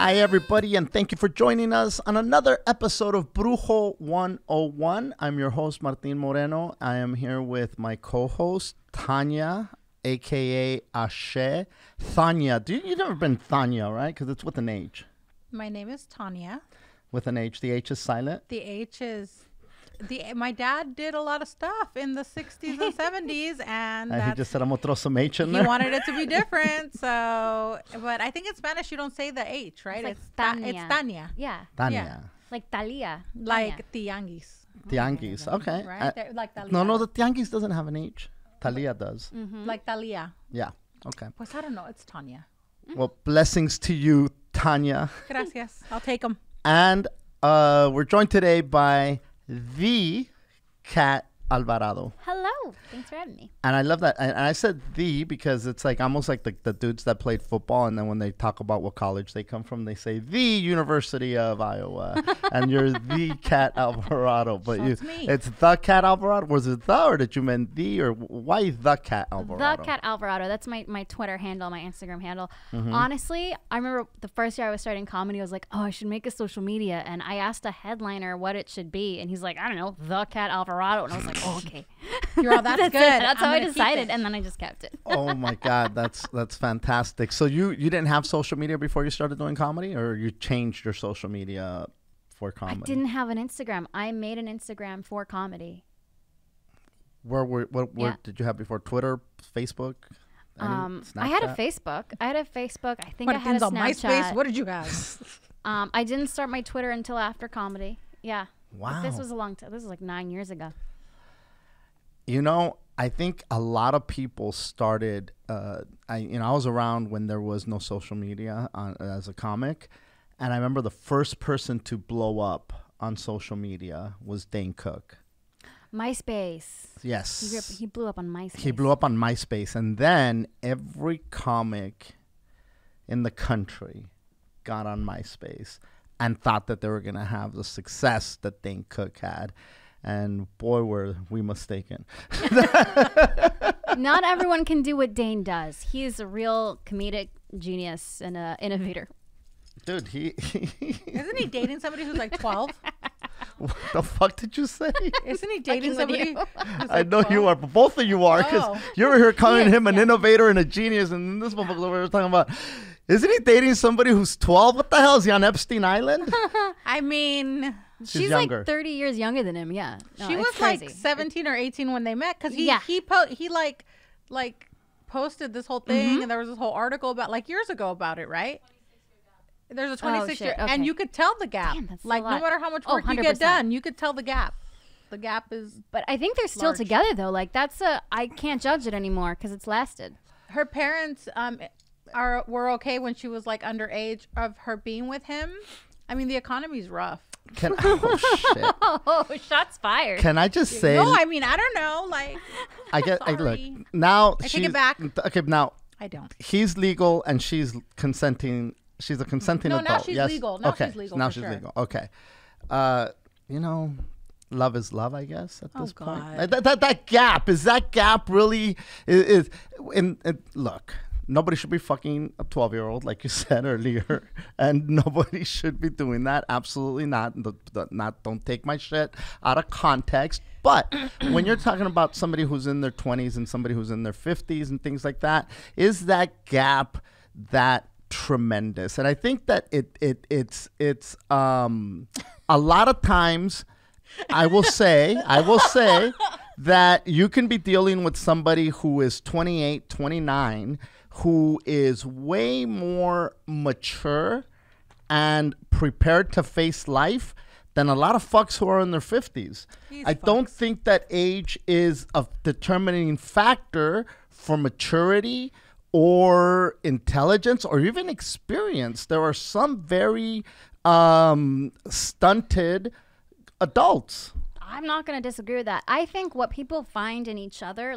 Hi, everybody, and thank you for joining us on another episode of Brujo 101. I'm your host, Martin Moreno. I am here with my co-host, Thanya, a.k.a. Ashe. Thanya. You've never been Thanya, right? Because it's with an H. My name is Thanya. With an H. The H is silent? The H is... My dad did a lot of stuff in the 60s and 70s, and he just said, I'm going to throw some H in there. He wanted it to be different, so... But I think in Spanish, you don't say the H, right? It's like Tanya. It's Tanya. Yeah. Tanya. Yeah. Like Talia. Like Tianguis. Tianguis. Okay. Right? Like Talia. No, the Tianguis doesn't have an H. Talia does. Mm-hmm. Like Talia. Yeah. Okay. Pues I don't know. It's Tanya. Well, blessings to you, Thanya. Gracias. I'll take them. And we're joined today by the Cat Alvarado. Hello. Thanks for having me. And I love that. And I said the because it's like almost like the dudes that played football. And then when they talk about what college they come from, they say the University of Iowa. And you're the Cat Alvarado. But it's the Cat Alvarado. Was it the, or did you mean the, or why the Cat Alvarado? The Cat Alvarado. That's my Twitter handle, my Instagram handle. Mm-hmm. Honestly, I remember the first year I was starting comedy, I was like, oh, I should make a social media. And I asked a headliner what it should be. And he's like, I don't know, the Cat Alvarado. And I was like, oh, okay. You're all, that's good. That's how I decided, and then I just kept it. Oh my God, that's fantastic. So you didn't have social media before you started doing comedy, or you changed your social media for comedy? I didn't have an Instagram. I made an Instagram for comedy. Where did you have before? Twitter, Facebook? I had a Facebook. I think I had a Snapchat. MySpace? What did you have? I didn't start my Twitter until after comedy. Yeah. Wow. But this was a long time. This was like 9 years ago. You know, I think a lot of people started. I was around when there was no social media as a comic, and I remember the first person to blow up on social media was Dane Cook. MySpace. Yes. He blew up on MySpace. He blew up on MySpace, and then every comic in the country got on MySpace and thought that they were going to have the success that Dane Cook had. And boy, were we mistaken. Not everyone can do what Dane does. He is a real comedic genius and an innovator. Dude, Isn't he dating somebody who's like 12? What the fuck did you say? Isn't he dating somebody? I know 12? You are, but both of you are, because you're here calling him an innovator and a genius, and this motherfucker over here talking about, isn't he dating somebody who's 12? What the hell, is he on Epstein Island? I mean... She's younger. Like 30 years younger than him, yeah. No, she was crazy. like 17 or 18 when they met, because he posted this whole thing, and there was this whole article about like years ago about it, right? There's a 26 year, okay. And you could tell the gap. Damn, that's like a lot. No matter how much work you get done, you could tell the gap. The gap is. But I think they're still together though. Like I can't judge it anymore because it's lasted. Her parents were okay when she was like underage of her being with him. I mean, the economy's rough. Oh shit! Oh, shots fired. Can I just say? No, I mean I don't know. Like look now. I take it back. Okay, now I don't. He's legal and she's consenting. She's a consenting adult. No, now she's legal. Now okay. she's legal. Now for she's sure. legal. Okay. Love is love, I guess. At this point, God. that gap is that gap really is. Look. Nobody should be fucking a 12-year-old, like you said earlier, and nobody should be doing that. Absolutely not. Don't take my shit out of context. But when you're talking about somebody who's in their 20s and somebody who's in their 50s and things like that, is that gap that tremendous? And I think that it's a lot of times. I will say that you can be dealing with somebody who is 28, 29. Who is way more mature and prepared to face life than a lot of fucks who are in their 50s. I don't think that age is a determining factor for maturity or intelligence or even experience. There are some very stunted adults. I'm not going to disagree with that. I think what people find in each other,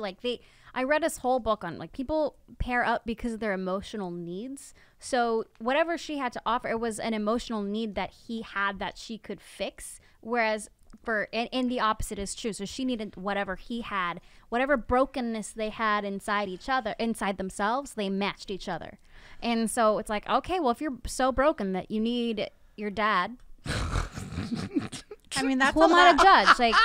I read this whole book on people pair up because of their emotional needs. So whatever she had to offer, it was an emotional need that he had that she could fix. Whereas in the opposite is true. So she needed whatever he had, whatever brokenness they had inside themselves, they matched each other. And so it's like, okay, well, if you're so broken that you need your dad, I mean, that's who am I to judge? Like,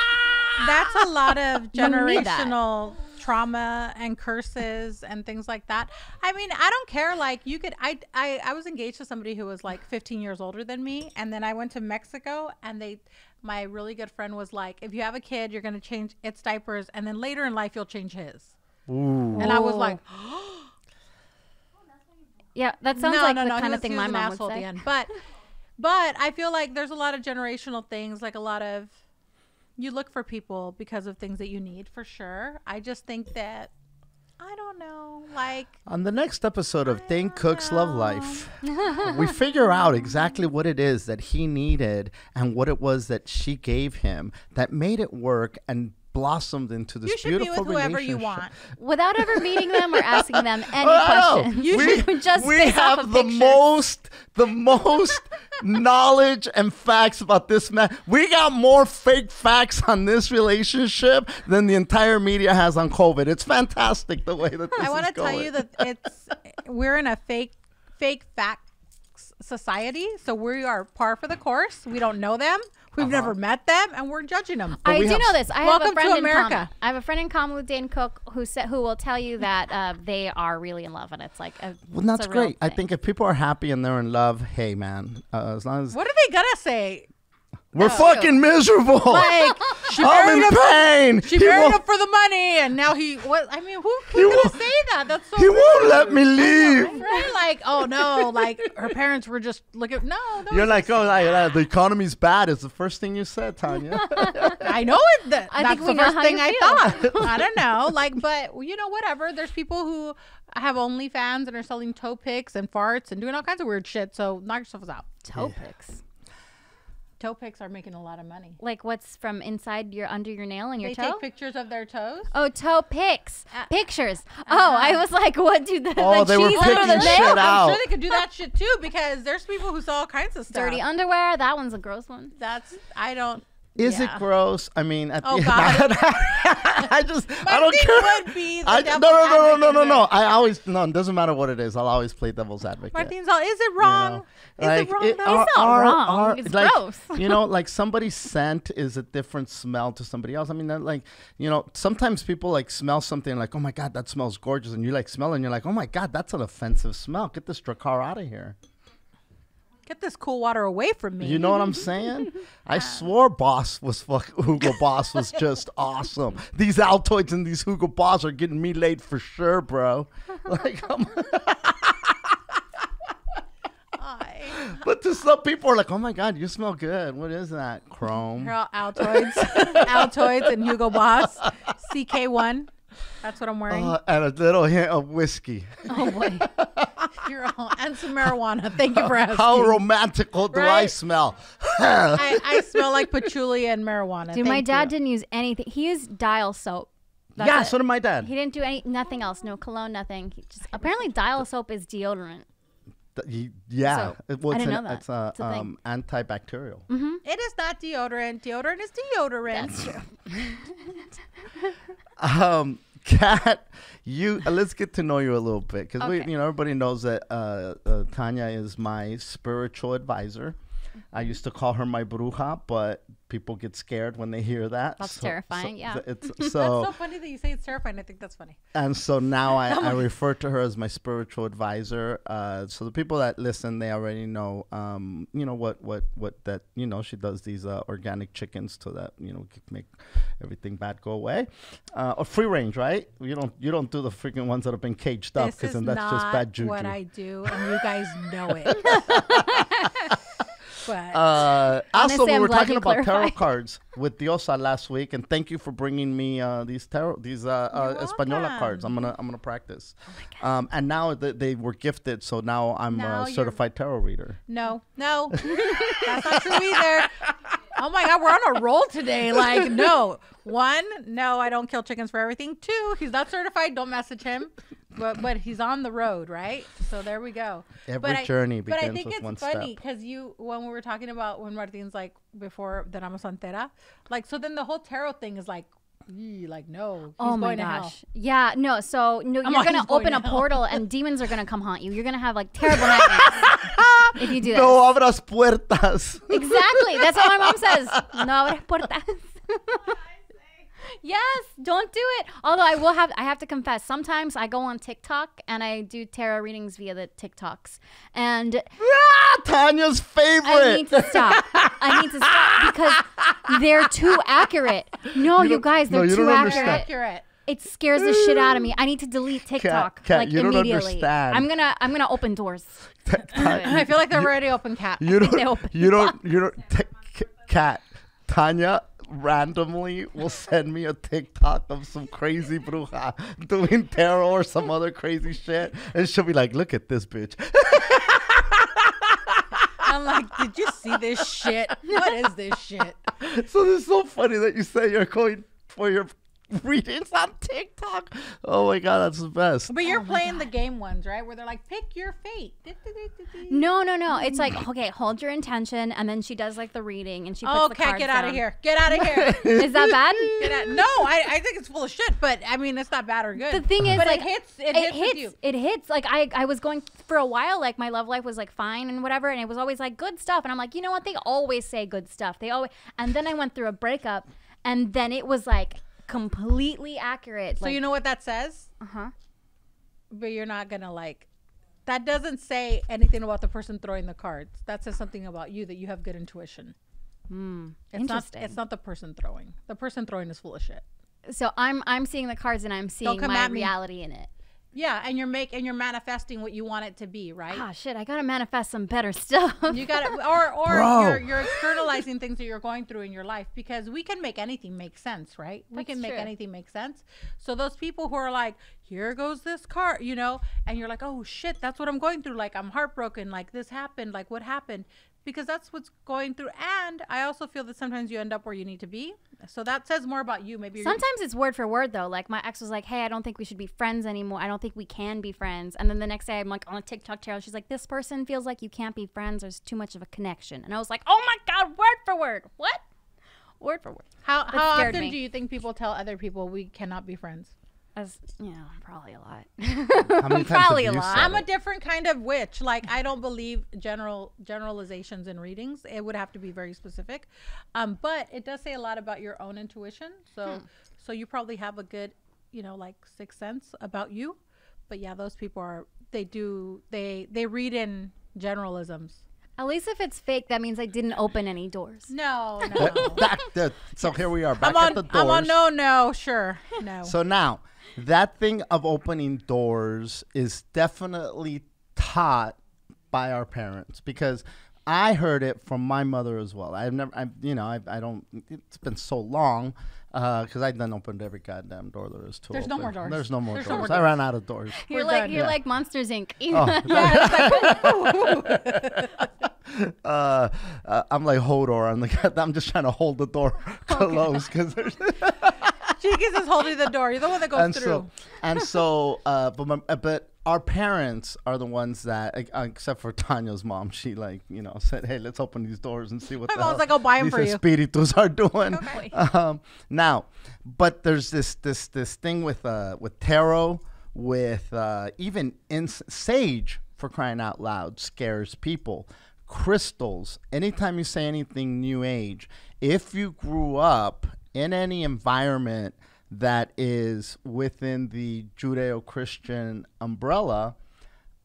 that's a lot of You don't need that. generational trauma and curses and things like that. I mean, I don't care. Like, you could, I was engaged to somebody who was like 15 years older than me. And then I went to Mexico, and my really good friend was like, if you have a kid, you're going to change its diapers. And then later in life, you'll change his. Ooh. And I was like, yeah, that sounds like the kind of thing my an mom would asshole at say. the end. But I feel like there's a lot of generational things, like a lot of, you look for people because of things that you need, for sure. I just think that, I don't know, like. On the next episode of Dane Cook's Love Life, we figure out exactly what it is that he needed and what it was that she gave him that made it work and blossomed into this You should be beautiful with whoever you relationship. want. Without ever meeting them or asking them any Oh, questions. we just we based off have of the pictures. most knowledge and facts about this man. We got more fake facts on this relationship than the entire media has on COVID. It's fantastic the way that this I want to is going. tell you that we're in a fake facts society, so we are par for the course. We don't know them. We've never met them, and we're judging them. I we do have- know this. I have a Welcome friend to in America. common. I have a friend in common with Dane Cook who will tell you that they are really in love, and it's like Well, that's it's a real great. I thing. think if people are happy and they're in love, hey man, as long as What are they gonna say? we're fucking miserable, Like, she I'm married in him. pain. She He married won't- him for the money, and now who's He gonna won't- say that? That's so He won't let me rude. leave. Right? Like, oh no, like her parents were just looking. No, that You're was like, just- oh, the economy's bad. Is the first thing you said, Tanya. I know it. I That's think the we know first how thing you I feel. thought. I don't know, like, but you know, whatever. There's people who have OnlyFans and are selling toe pics and farts and doing all kinds of weird shit. So knock yourselves out. toe pics. Toe pics are making a lot of money. Like what's from inside under your nail and your They toe? take pictures of their toes. Oh, toe pics. Pictures. Oh, I was like, what do the, Oh, the they were cheese under the picking nail? shit out. I'm sure they could do that shit too, because there's people who sell all kinds of stuff. Dirty underwear. That one's a gross one. I don't. Is Yeah. it gross? I mean, at Oh, the God. I just, My I don't thing care. would be the No. devil's advocate. I always, no, it doesn't matter what it is. I'll always play devil's advocate. Martine's all, is it wrong? You know? Is it wrong? it- though? It's not wrong. It's gross. You know, like somebody's scent is a different smell to somebody else. I mean, that, like, you know, sometimes people like smell something like, oh my God, that smells gorgeous. And you like smell it and you're like, oh my God, that's an offensive smell. Get this Dracar out of here. Get this cool water away from me. You know what I'm saying? I swore Hugo Boss was just awesome. These Altoids and these Hugo Boss are getting me laid for sure, bro. Like, but to some people are like, oh my God, you smell good. What is that? Chrome. They're all Altoids, Altoids and Hugo Boss, CK1. That's what I'm wearing. And a little hint of whiskey. Oh, boy. You're all, and some marijuana. Thank you for asking. How romantical do I Right? smell? I smell like patchouli and marijuana. Dude, my Thank dad you. didn't use anything. He used dial soap. That's Yeah, it. so did my dad. He didn't do nothing else. No cologne, nothing. Apparently dial soap is deodorant. Yeah. So, I didn't know that. It's It's a thing. antibacterial. It is not deodorant. Deodorant is deodorant. That's true. Kat, let's get to know you a little bit because Okay. everybody knows that Thanya is my spiritual advisor. I used to call her my bruja, but people get scared when they hear that. That's terrifying, yeah. It's That's so funny that you say it's terrifying. I think that's funny. And so now I refer to her as my spiritual advisor. So the people that listen, they already know, what that, she does these organic chickens so that, make everything bad go away. Or free range, right? You don't do the freaking ones that have been caged up This because is then that's not just bad juju. what I do, and you guys know it. But Also, Honestly, we I'm were glad talking you about tarot clarified. cards with Diosa last week, and thank you for bringing me these Española welcome. cards. I'm gonna practice. And now they were gifted, so now I'm Now a you're- certified tarot reader. no, that's not true either. Oh my God, we're on a roll today. Like, no. One, no, I don't kill chickens for everything. Two, he's not certified. Don't message him. but he's on the road, right? So there we go. Every journey begins but I think with it's one funny step. because when we were talking about when Martin's like before that I'm a santera, like so then the whole tarot thing is like. Like no, he's Oh my going to hell. gosh. Yeah, no. So no, I'm you're like, gonna he's going open to a hell. portal and demons are gonna come haunt you. You're gonna have like terrible nightmares if you do that. No abras puertas. Exactly. That's what my mom says. No abres puertas. Yes, don't do it. Although I have to confess, sometimes I go on TikTok and I do tarot readings via the TikToks. And Tanya's favorite. I need to stop. I need to stop because they're too accurate. No, you guys, they're you too don't accurate. understand. Accurate. It scares the shit out of me. I need to delete TikTok Cat, like you don't immediately. understand. I'm gonna open doors. I feel like they're already open, Cat. You they don't. open You don't. You don't. Cat. Tanya randomly will send me a TikTok of some crazy bruja doing tarot or some other crazy shit, and she'll be like, "Look at this bitch." I'm like, did you see this shit? What is this shit? So it's so funny that you say you're going for your readings on TikTok. Oh my god, that's the best. But you're playing the game ones, right? Where they're like, pick your fate. No. It's like, okay, hold your intention, and then she does like the reading, and she puts the Okay, cards get out down. of here. Get out of here. Is that bad? Get out. No, I think it's full of shit, but I mean, it's not bad or good. The thing is, but like, it hits with you. It hits. Like, I was going for a while, like, my love life was, like, fine and whatever, and it was always, like, good stuff. And I'm like, you know what? They always say good stuff. And then I went through a breakup, and then it was, like, completely accurate. So like, you know what that says? Uh-huh. But you're not going to, like, that doesn't say anything about the person throwing the cards. That says something about you, that you have good intuition. Interesting. It's not the person throwing. The person throwing is full of shit. So I'm seeing the cards, and I'm seeing come my at me. reality in it. Yeah, and you're manifesting what you want it to be, right? Ah, shit, I gotta manifest some better stuff. You got to or Bro. you're externalizing things that you're going through in your life, because we can make anything make sense, right? We That's can make true. anything make sense. So those people who are like, here goes this car, you know, and you're like, oh shit, that's what I'm going through. Like, I'm heartbroken. Like, this happened. Like, what happened? Because that's what's going through. And I also feel that sometimes you end up where you need to be. So that says more about you. Maybe you're Sometimes it's word for word, though. Like, my ex was like, hey, I don't think we should be friends anymore. I don't think we can be friends. And then the next day, I'm like on a TikTok channel. She's like, this person feels like you can't be friends. There's too much of a connection. And I was like, oh my God, word for word. What? Word for word. How scared often me. do you think people tell other people we cannot be friends? As, probably a lot. How many times Probably have a you lot. said I'm a it? different kind of witch. Like, I don't believe generalizations in readings. It would have to be very specific. But it does say a lot about your own intuition. So you probably have a good, like, sixth sense about you. But yeah, those people they read in generalisms. At least if it's fake, that means I didn't open any doors. No. So here we are back I'm at the doors. on no, sure. No. So now, that thing of opening doors is definitely taught by our parents, because I heard it from my mother as well. I don't. It's been so long because I done opened every goddamn door there is to There's open. no more doors. There's no more There's doors. no more I ran out of doors. You're We're done. like Monsters Inc. I'm like Hodor. I'm just trying to hold the door closed because there's. Chiquis is holding the door. You're the one that goes through. But our parents are the ones that, except for Tanya's mom, she said, "Hey, let's open these doors and see what My the mom's hell like, "I'll buy 'em these for you." espíritus are doing." Okay. Now, but there's this thing with tarot, with even sage, for crying out loud, scares people. Crystals. Anytime you say anything new age, if you grew up in any environment that is within the Judeo-Christian umbrella,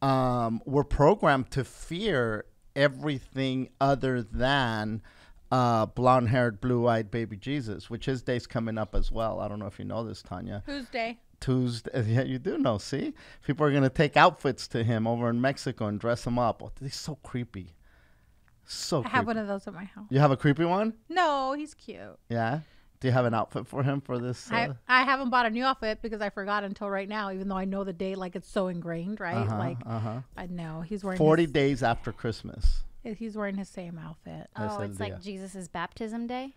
we're programmed to fear everything other than blonde-haired, blue-eyed baby Jesus, which his day's coming up as well. I don't know if you know this, Tanya. Whose day? Tuesday. Yeah, you do know. See? People are going to take outfits to him over in Mexico and dress him up. Oh, he's so creepy. So I creepy. have one of those at my house. You have a creepy one? No, he's cute. Yeah? Do you have an outfit for him for this? I haven't bought a new outfit because I forgot until right now, even though I know the date, like it's so ingrained, right? I know he's wearing 40 days after Christmas. He's wearing his same outfit. Oh, Ese it's día. like Jesus' baptism day.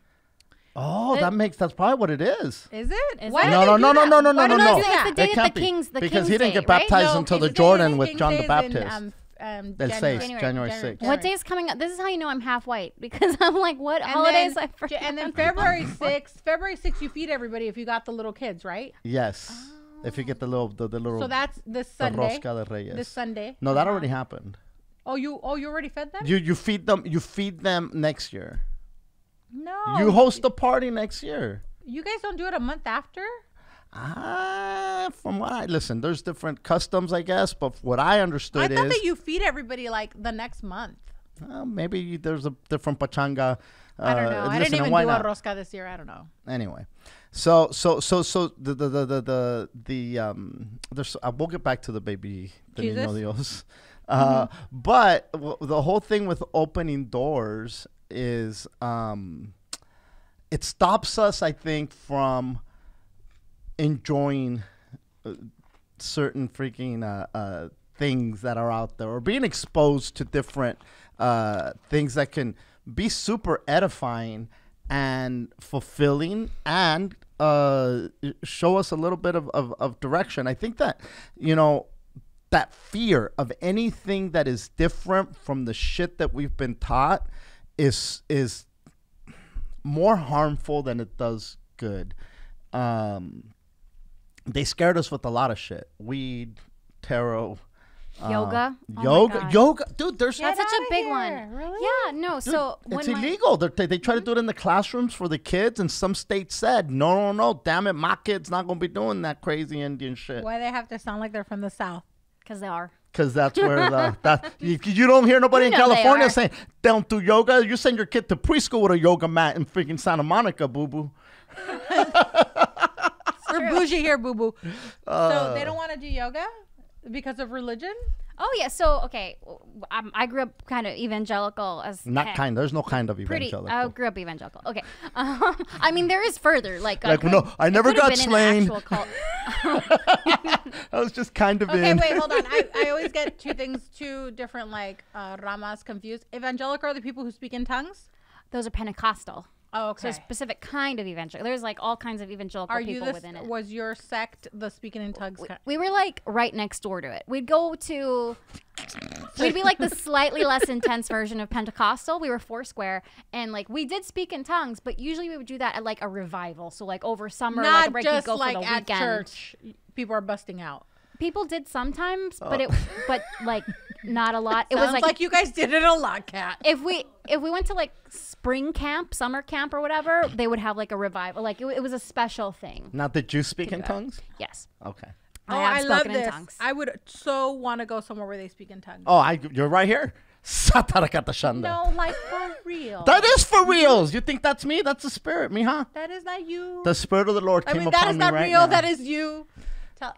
Oh, that's probably what it is. Is it? Is Why it? do No, they no, do no, no, that? no, no, Why no, do no. they do It's that? the day It that can't the be, King's because King's he didn't Day, get right? baptized No, until the King's Jordan Day- with King's John Day the is Baptist. In, Del January. 6, January 6th. What day is coming up? This is how you know I'm half white because I'm like, what holidays I forgot. And then February 6th, you feed everybody if you got the little kids, right? Yes. If you get the little So that's this the Sunday. Rosca de Reyes. This Sunday. No, that already happened. Oh, you already fed them? You feed them next year. No. You host a party next year. You guys don't do it a month after? From what I listen, there's different customs, I guess, but what I understood I thought is that you feed everybody like the next month. maybe there's a different pachanga. I don't know. I didn't even do a rosca this year. I don't know. Anyway, so the there's we'll get back to the baby the Jesus? Niño Dios. But the whole thing with opening doors is it stops us, I think, from enjoying certain freaking things that are out there, or being exposed to different things that can be super edifying and fulfilling and show us a little bit of direction. I think that, that fear of anything that is different from the shit that we've been taught is more harmful than it does good. They scared us with a lot of shit. Weed, tarot, Yoga. Oh my God. yoga. Dude, there's That's such a big here. one. Really? Yeah, no. Dude, So it's when illegal. They try to do it in the classrooms for the kids, and some states said, no, damn it, my kid's not gonna be doing that crazy Indian shit. Why they have to sound like they're from the South? because they are. Because that's where you don't hear nobody in You know they California are. saying they don't do yoga. You send your kid to preschool with a yoga mat in freaking Santa Monica, boo boo. We're bougie here, boo boo. So they don't want to do yoga because of religion? Oh yeah. So okay, I grew up kind of evangelical as Not heck. kind. There's no kind of Pretty. evangelical. I grew up evangelical. Okay. I mean, there is further. Like no, I never got slain. I I was just kind of Okay, in. wait, hold on. I always get two different ramas confused. Evangelical are the people who speak in tongues? Those are Pentecostal. Oh, So okay. a specific kind of evangelical. There's like all kinds of evangelical Are you people this? within it. Was your sect the speaking in tongues? We were like right next door to it. We'd go to, we'd be like the slightly less intense version of Pentecostal. We were Foursquare, and like we did speak in tongues, but usually we would do that at like a revival. So like over summer, like a Not break, you'd just go like for the at weekend. church. People are busting out. People did sometimes, but like not a lot. It was Sounds like you guys did it a lot, Kat. if we went to like spring camp, summer camp, or whatever, they would have like a revival. Like it was a special thing. Now, did you speak in tongues? Yes. Okay. I have love spoken in this. tongues. I would so want to go somewhere where they speak in tongues. Oh, you're right here. Satarakatashanda. No, like for real. That is for reals. You think that's me? That's the spirit, mija. That is not you. The spirit of the Lord I came mean, upon that is me not right real. now. That is you.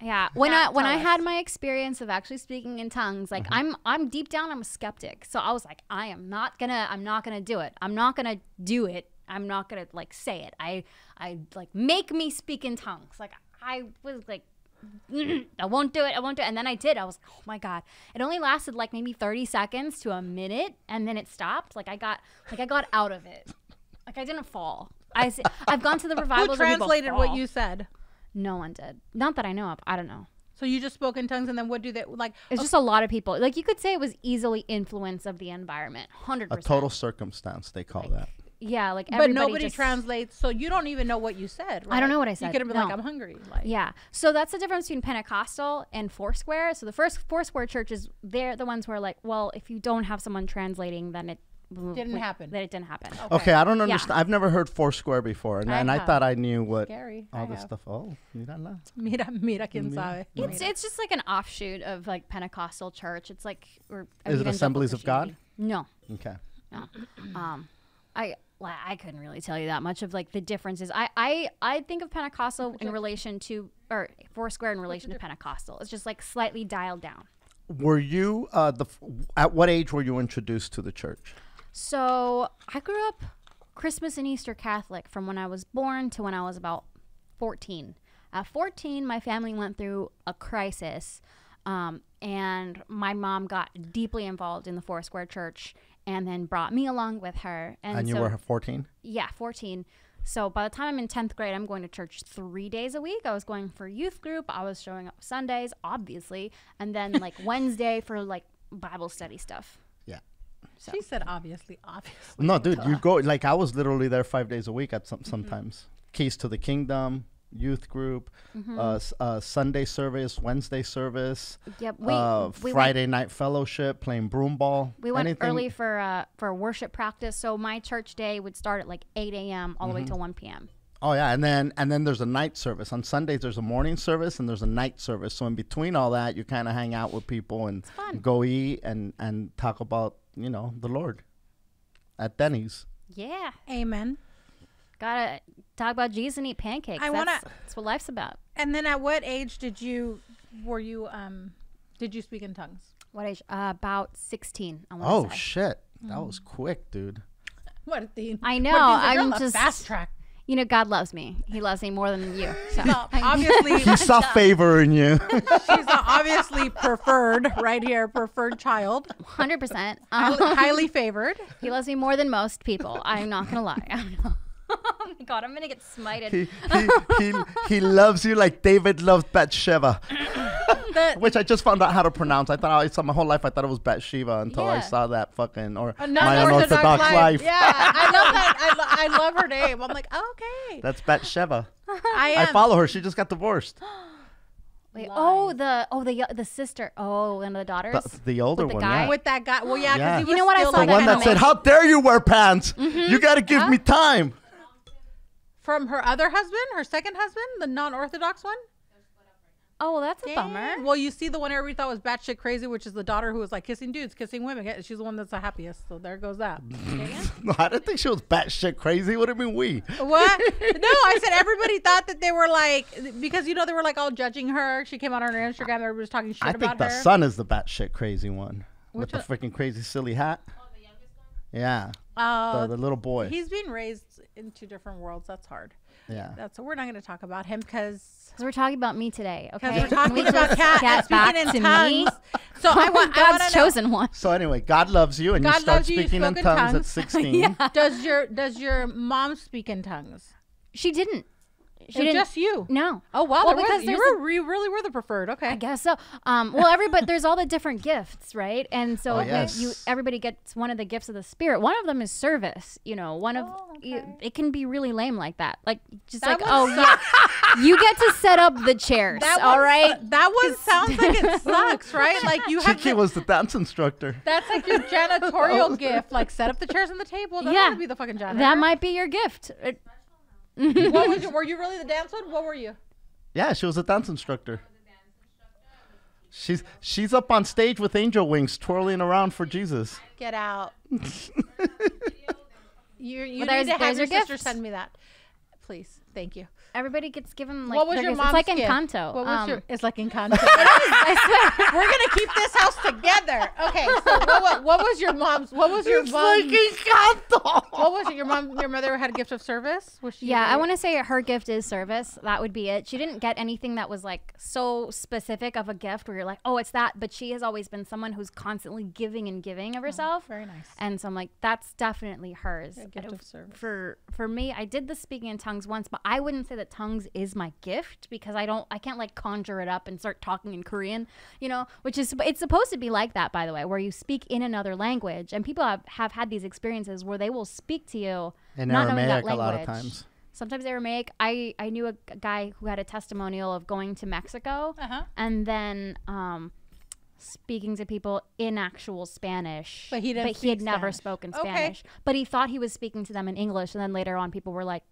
Yeah, when I Tell had us. my experience of actually speaking in tongues, like I'm deep down I'm a skeptic. So I was like, I'm not gonna do it. I'm not gonna do it. I'm not gonna like say it. I like make me speak in tongues. Like I was like, I won't do it. And then I did. I was like, oh my God. It only lasted like maybe 30 seconds to a minute, and then it stopped. Like I got out of it. Like I didn't fall. I've gone to the Who revivals where people translated what fall. you said? No one did. Not that I know of. I don't know. So you just spoke in tongues, and then what do they like? It's just a lot of people. Like you could say it was easily influence of the environment. 100%. A total circumstance, they call that. Yeah, like But everybody nobody just translates, so you don't even know what you said. Right? I don't know what I You said. could have been like, No. "I'm hungry." Like, Yeah. So that's the difference between Pentecostal and Foursquare. So the first Foursquare churches, they're the ones who are like, well, if you don't have someone translating, then it Didn't happen. Then it didn't happen. Okay, I don't understand. I've never heard Foursquare before, and I have. thought I knew what Scary. all I this have. stuff. Oh, mírala. Mira, quién sabe. It's just like an offshoot of like Pentecostal church. It's like or Is it evangelical Assemblies of God? Christianity. No. Okay. No. I couldn't really tell you that much of like the differences. I think of Pentecostal in relation to or Foursquare in relation to Pentecostal. It's just like slightly dialed down. Were you at what age were you introduced to the church? So I grew up Christmas and Easter Catholic from when I was born to when I was about 14. At 14, my family went through a crisis, and my mom got deeply involved in the Foursquare Church and then brought me along with her. And you so, were 14? Yeah, 14. So by the time I'm in 10th grade, I'm going to church 3 days a week. I was going for youth group. I was showing up Sundays, obviously. And then like Wednesday for like Bible study stuff. Yeah. So. She said obviously. No, dude, you go, like, I was literally there 5 days a week at sometimes. Keys to the Kingdom, youth group, Sunday service, Wednesday service, Yep, we Friday night fellowship, playing broom ball. We went early for worship practice. So my church day would start at like 8 a.m. all the way till 1 p.m. Oh yeah, and then there's a night service. On Sundays there's a morning service and there's a night service. So in between all that, you kind of hang out with people and go eat and talk about, you know, the Lord at Denny's. Yeah. Amen. Gotta talk about Jesus and eat pancakes. That's what life's about. And then at what age did you speak in tongues? What age? About 16. Oh shit, that was quick, dude. What the? I know. I'm just fast track. You know, God loves me. He loves me more than you. So. Well, obviously, He saw favor in you. she's obviously preferred right here, preferred child, 100%. highly favored. He loves me more than most people. I'm not gonna lie. I don't know. Oh my God, I'm gonna get smited. He loves you like David loved Bathsheba. Which I just found out how to pronounce. I thought my whole life I thought it was Bathsheba until I saw that fucking My Unorthodox Life. Yeah, I love that. I love her name. I'm like, okay. That's Bathsheba. I follow her. She just got divorced. Wait, the sister. Oh, one of the daughters. The older with the one, guy? yeah. With that guy. Well, yeah, because he was You know what I still saw like The one that said, "How dare you wear pants? You got to give me time." from her other husband, her second husband, the non-Orthodox one. Oh, well, that's a bummer. Well, you see the one everybody thought was batshit crazy, which is the daughter who was like kissing dudes, kissing women. She's the one that's the happiest. So there goes that. No, I didn't think she was batshit crazy. What do you mean we? What? No, I said everybody thought that they were like, because you know they were like all judging her. She came on her Instagram. Everybody was talking shit I about think the her. son is the batshit crazy one with Which the freaking crazy silly hat. Oh, the youngest one. Yeah. The little boy. He's being raised in two different worlds. That's hard. Yeah. We're not going to talk about him because we're talking about me today. Okay. we're talking about Cat back speaking to in tongues. me. So I want God's chosen one. So anyway, God loves you, and you God start loves you, you speaking in spoke in tongues at tongues. 16. Does your mom speak in tongues? She didn't. She didn't. Just you? No. Oh wow! Well, because there's you really were the preferred. Okay. I guess so. Well, there's all the different gifts, right? And so yes. everybody gets one of the gifts of the Spirit. One of them is service. You know, it can be really lame like that. Like just That like, one you get to set up the chairs. All right. That one sounds like it sucks, right? Like you have. Chiki was the dance instructor. That's like your janitorial gift. Like set up the chairs on the table. That would be the fucking janitor. That might be your gift. What was were you really the dance one? What were you? Yeah, she was a dance instructor. She's up on stage with angel wings twirling around for Jesus. Get out. You need there's to have your your sister gifts. send me that, please. Thank you. Everybody gets given like What was their your gifts. mom's It's like gift? Encanto. What was your? It's like Encanto. I swear. We're gonna keep this house together. Okay. So what was your mom's? What was your It's mom's? like Encanto. What was it? Your mom? Your mother had a gift of service? Was she? Yeah, I want to say her gift is service. That would be it. She didn't get anything that was like so specific of a gift where you're like, oh, it's that. But she has always been someone who's constantly giving and giving of herself. Very nice. And so I'm like, that's definitely hers. A gift of service. For me, I did the speaking in tongues once, but I wouldn't say that tongues is my gift because I can't like conjure it up and start talking in Korean, you know, it's supposed to be like that, by the way, where you speak in another language, and people have had these experiences where they will speak to you In not knowing that Aramaic language. a lot of times. Sometimes Aramaic. I knew a guy who had a testimonial of going to Mexico and then speaking to people in actual Spanish. But he didn't. But he had speak never Spanish. spoken Okay. Spanish. But he thought he was speaking to them in English, and then later on, people were like,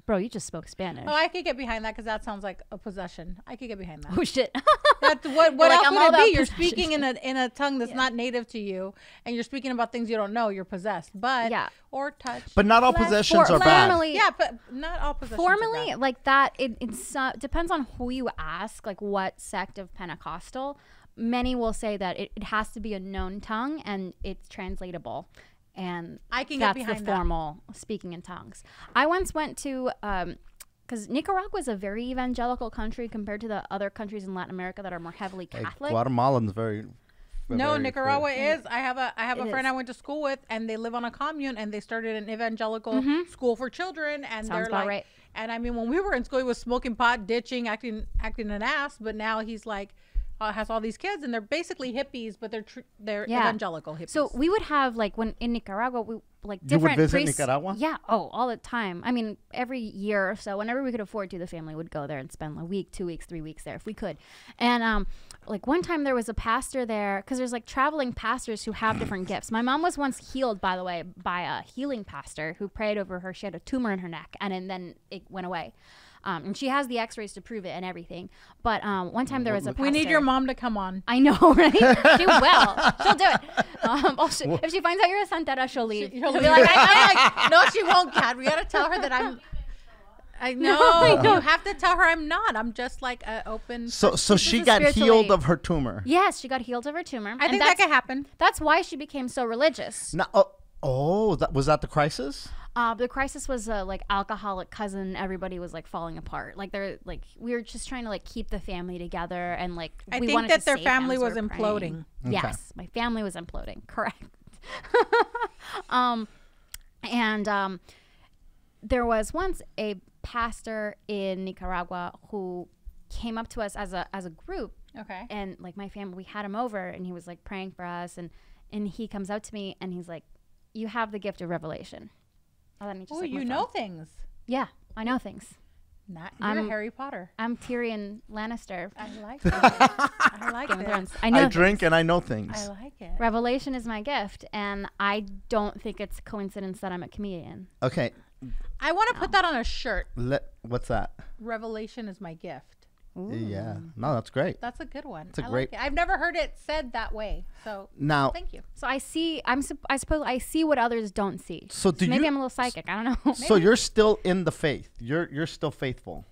"Bro, you just spoke Spanish." Oh, I could get behind that because that sounds like a possession. I could get behind that. Oh shit! That's what Like, else I'm would all it be? about You're possession. speaking in a tongue that's not native to you, and you're speaking about things you don't know. You're possessed, but or touch. But not all possessions are bad. Formally, Yeah, but not all possessions. are formally, bad. like that. It's depends on who you ask. Like what sect of Pentecostal. Many will say that it has to be a known tongue and it's translatable. And I can get that's behind the that. formal speaking in tongues. I once went to because Nicaragua is a very evangelical country compared to the other countries in Latin America that are more heavily Catholic. Guatemalan's very No, very Nicaragua clear. is. I have a It friend is. I went to school with, and they live on a commune, and they started an evangelical school for children, and Sounds they're about like, right. and I mean, when we were in school, he was smoking pot, ditching, acting an ass, but now he's like, has all these kids, and they're basically hippies, but they're Yeah. evangelical hippies. So we would have like when in Nicaragua, we like You would different visit priests. Nicaragua? Yeah. Oh, all the time. I mean, every year or so, whenever we could afford to, the family would go there and spend a week, 2 weeks, 3 weeks there if we could. And like one time there was a pastor there because there's like traveling pastors who have different gifts. My mom was once healed, by the way, by a healing pastor who prayed over her. She had a tumor in her neck, and then it went away. And she has the X-rays to prove it and everything. But one time there was a pastor. we need your mom to come on. I know, right? She will. She'll do it. If she finds out you're a santera, she'll leave. She'll She'll be be like, like, no, she won't, Kat. We gotta tell her that I'm. I know. You have to tell her I'm not. I'm just like an open. So she is got healed spiritually- of her tumor. yes, she got healed of her tumor. I think that could happen. That's why she became so religious. Now, was that the crisis? The crisis was like alcoholic cousin. Everybody was like falling apart. Like they're like we were just trying to like keep the family together and like I we think wanted that to their save them, family so was we're imploding. praying. Okay. Yes, my family was imploding. Correct. There was once a pastor in Nicaragua who came up to us as a group, Okay. and like my family, we had him over, and he was like praying for us, and he comes out to me and he's like, "You have the gift of revelation." And then he just, Oh, like, you moved know on. things. Yeah, I know things. Not you're I'm- Harry Potter. I'm Tyrion Lannister. I like it. I like Game of it. Thrones. I know I things. drink and I know things. I like it. Revelation is my gift, and I don't think it's a coincidence that I'm a comedian. Okay, I want to put that on a shirt. what's that? Revelation is my gift. Yeah, no, that's great. That's a good one. a I great- Like it. I've never heard it said that way. So Now, thank you. So I suppose I see what others don't see. So do maybe you- I'm a little psychic. I don't know. so you're still in the faith. You're still faithful.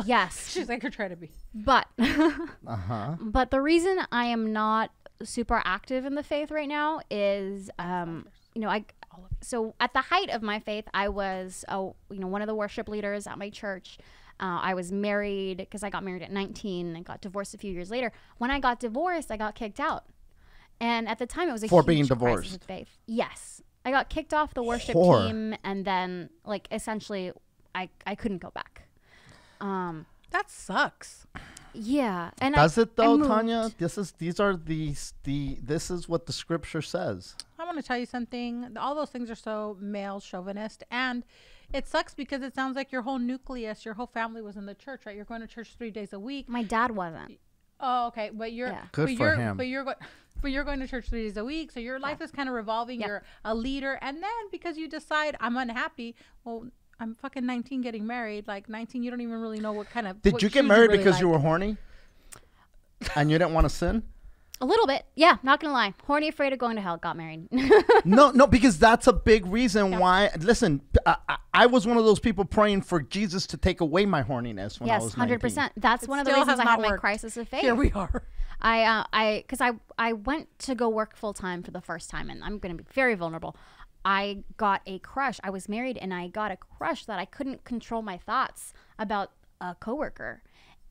Yes, She's like, you're trying to be. but Uh-huh. but the reason I am not super active in the faith right now is so at the height of my faith, I was one of the worship leaders at my church. I was married because I got married at 19 and got divorced a few years later. When I got divorced, I got kicked out. And at the time, it was a For huge being crisis divorced. of faith. Yes. I got kicked off the worship For- team, and then, like, essentially, I couldn't go back. That sucks. Yeah. And Does it I though, moved. Tanya? This is what the scripture says. I want to tell you something. All those things are so male chauvinist, and it sucks because it sounds like your whole nucleus, your whole family was in the church, right? You're going to church 3 days a week. My dad wasn't. Oh, okay, but you're Yeah. Good but for you're, him. But you're going to church 3 days a week, so your life is kind of revolving. Yeah. You're a leader, and then because you decide I'm unhappy, well, I'm fucking 19 getting married. Like 19, you don't even really know what kind of. Did what you get shoes married really because like. you were horny? And you didn't want to sin? A little bit. Yeah, not going to lie. Horny, afraid of going to hell, got married. No, because that's a big reason why. Listen, I was one of those people praying for Jesus to take away my horniness when I Yes, was 19. 100%. That's It one of the still reasons has I had not my worked. crisis of faith. Here we are. I went to go work full time for the first time, and I'm going to be very vulnerable. I got a crush. I was married, and I got a crush that I couldn't control my thoughts about a coworker.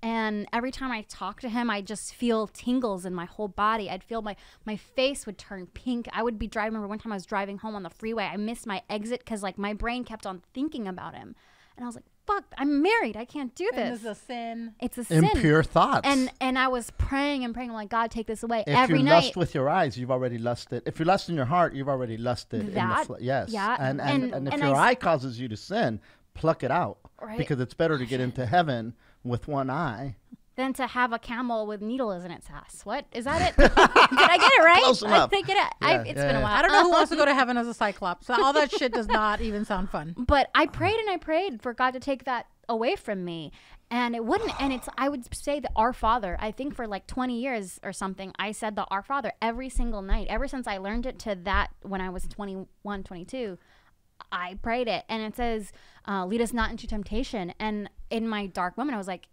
And every time I talk to him, I just feel tingles in my whole body. I'd feel my face would turn pink. I would be driving. Remember one time I was driving home on the freeway. I missed my exit because like my brain kept on thinking about him, and I was like, "Fuck! I'm married. I can't do And this. this is a sin. It's a sin." Impure thoughts. And I was praying and praying. I'm like, God, take this away. if Every you night. lust with your eyes, you've already lusted. If you lust in your heart, you've already lusted. That, yes. yeah, And if and your I eye causes you to sin, pluck it out. Right. Because it's better to get into heaven with one eye. Than to have a camel with needles in its ass. What? Is that it? Did I get it right? Close I enough. think it. Yeah, It's yeah, been a yeah. while. I don't know who wants to go to heaven as a cyclops. So all that shit does not even sound fun. But I prayed and I prayed for God to take that away from me, and it wouldn't. And I would say the Our Father. I think for like 20 years or something, I said the Our Father every single night. Ever since I learned it to that when I was 21, 22. I prayed it, and it says, lead us not into temptation. And in my dark moment, I was like,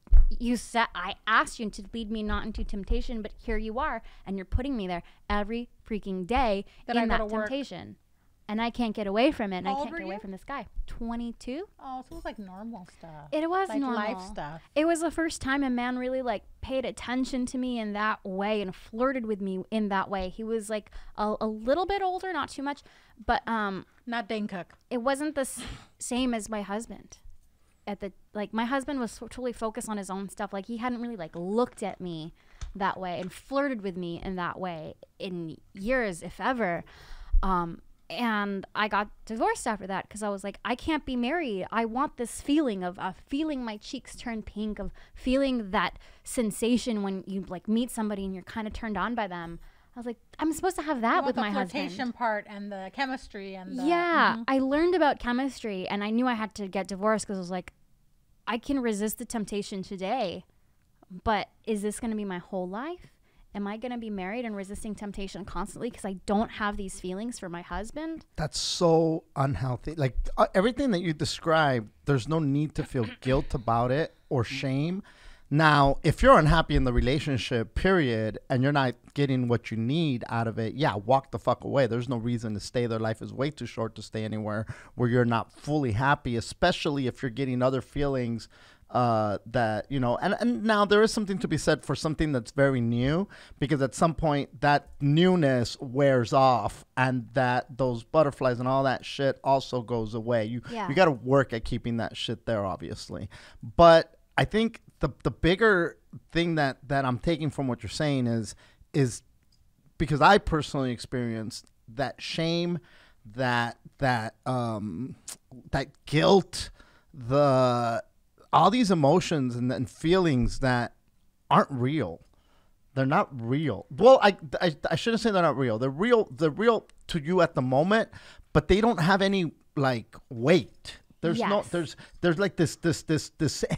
I asked you to lead me not into temptation, but here you are, and you're putting me there every freaking day That in I that gotta work. temptation. and I can't get away from it. And How I old can't were get away you? from this guy. 22. Oh, so it was like normal stuff. It was like normal. life stuff. It was the first time a man really like paid attention to me in that way and flirted with me in that way. He was like a little bit older, not too much, but Not Dane Cook. it wasn't the same as my husband. My husband was totally focused on his own stuff. Like, he hadn't really like looked at me that way and flirted with me in that way in years, if ever. And I got divorced after that because I was like, I can't be married. I want this feeling of feeling my cheeks turn pink, of feeling that sensation when you like meet somebody and you're kind of turned on by them. I was like, I'm supposed to have that with my husband. The flirtation part and the chemistry and the, yeah, I learned about chemistry, and I knew I had to get divorced because I was like, I can resist the temptation today, but is this going to be my whole life? Am I going to be married and resisting temptation constantly because I don't have these feelings for my husband? That's so unhealthy. Like everything that you described, there's no need to feel guilt about it or shame. Now, if you're unhappy in the relationship, period, and you're not getting what you need out of it, yeah, walk the fuck away. There's no reason to stay there. Life is way too short to stay anywhere where you're not fully happy, especially if you're getting other feelings that, you know, and now there is something to be said for something that's very new, because at some point that newness wears off and that those butterflies and all that shit also goes away. You got to work at keeping that shit there, obviously. But I think the bigger thing that I'm taking from what you're saying is because I personally experienced that shame, that guilt, all these emotions and feelings that aren't real. They're not real. Well, I shouldn't say they're not real. They're real to you at the moment, but they don't have any like weight. There's there's like this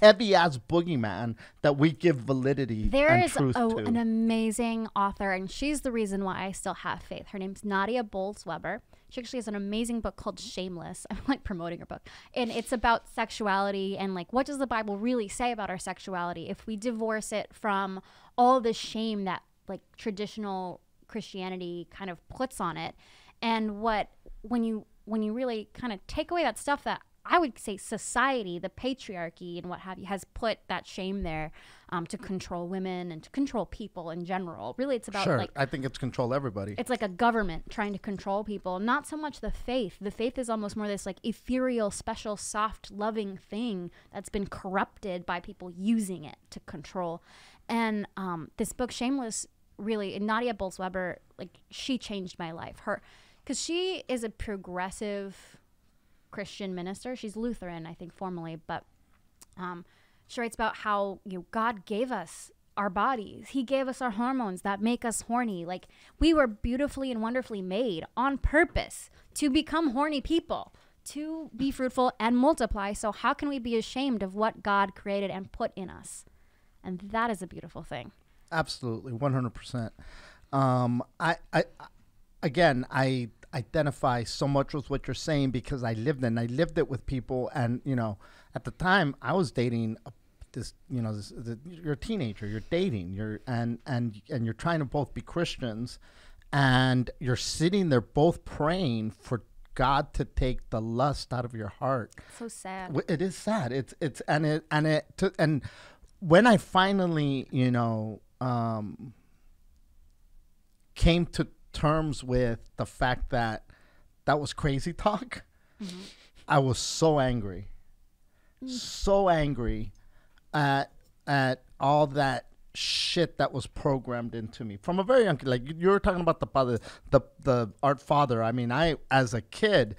heavy ass boogeyman that we give validity and truth to. There is an amazing author, and she's the reason why I still have faith. Her name's Nadia Bolz-Weber. She actually has an amazing book called Shameless. I'm like promoting her book. And it's about sexuality and like, what does the Bible really say about our sexuality if we divorce it from all the shame that like traditional Christianity kind of puts on it. And when you really kind of take away that stuff that I would say society, the patriarchy and what have you, has put that shame there to control women and to control people in general. Really, it's about like, I think it's control everybody. It's like a government trying to control people, not so much the faith. The faith is almost more this like ethereal, special, soft, loving thing that's been corrupted by people using it to control. And this book, Shameless, really, and Nadia Bolz-Weber, like, she changed my life. Because she is a progressive Christian minister. She's Lutheran, I think, formally, but she writes about how, you know, God gave us our bodies. He gave us our hormones that make us horny. Like, we were beautifully and wonderfully made on purpose to become horny people, to be fruitful and multiply. So how can we be ashamed of what God created and put in us? And that is a beautiful thing. Absolutely, 100%. I identify so much with what you're saying because I lived it with people. And, you know, at the time I was dating you're a teenager, you're dating, and you're trying to both be Christians, and you're sitting there both praying for God to take the lust out of your heart. So sad. It is sad. And when I finally, you know, came to terms with the fact that was crazy talk, I was so angry at all that shit that was programmed into me from a very young, like you were talking about the Art Father. I mean, as a kid,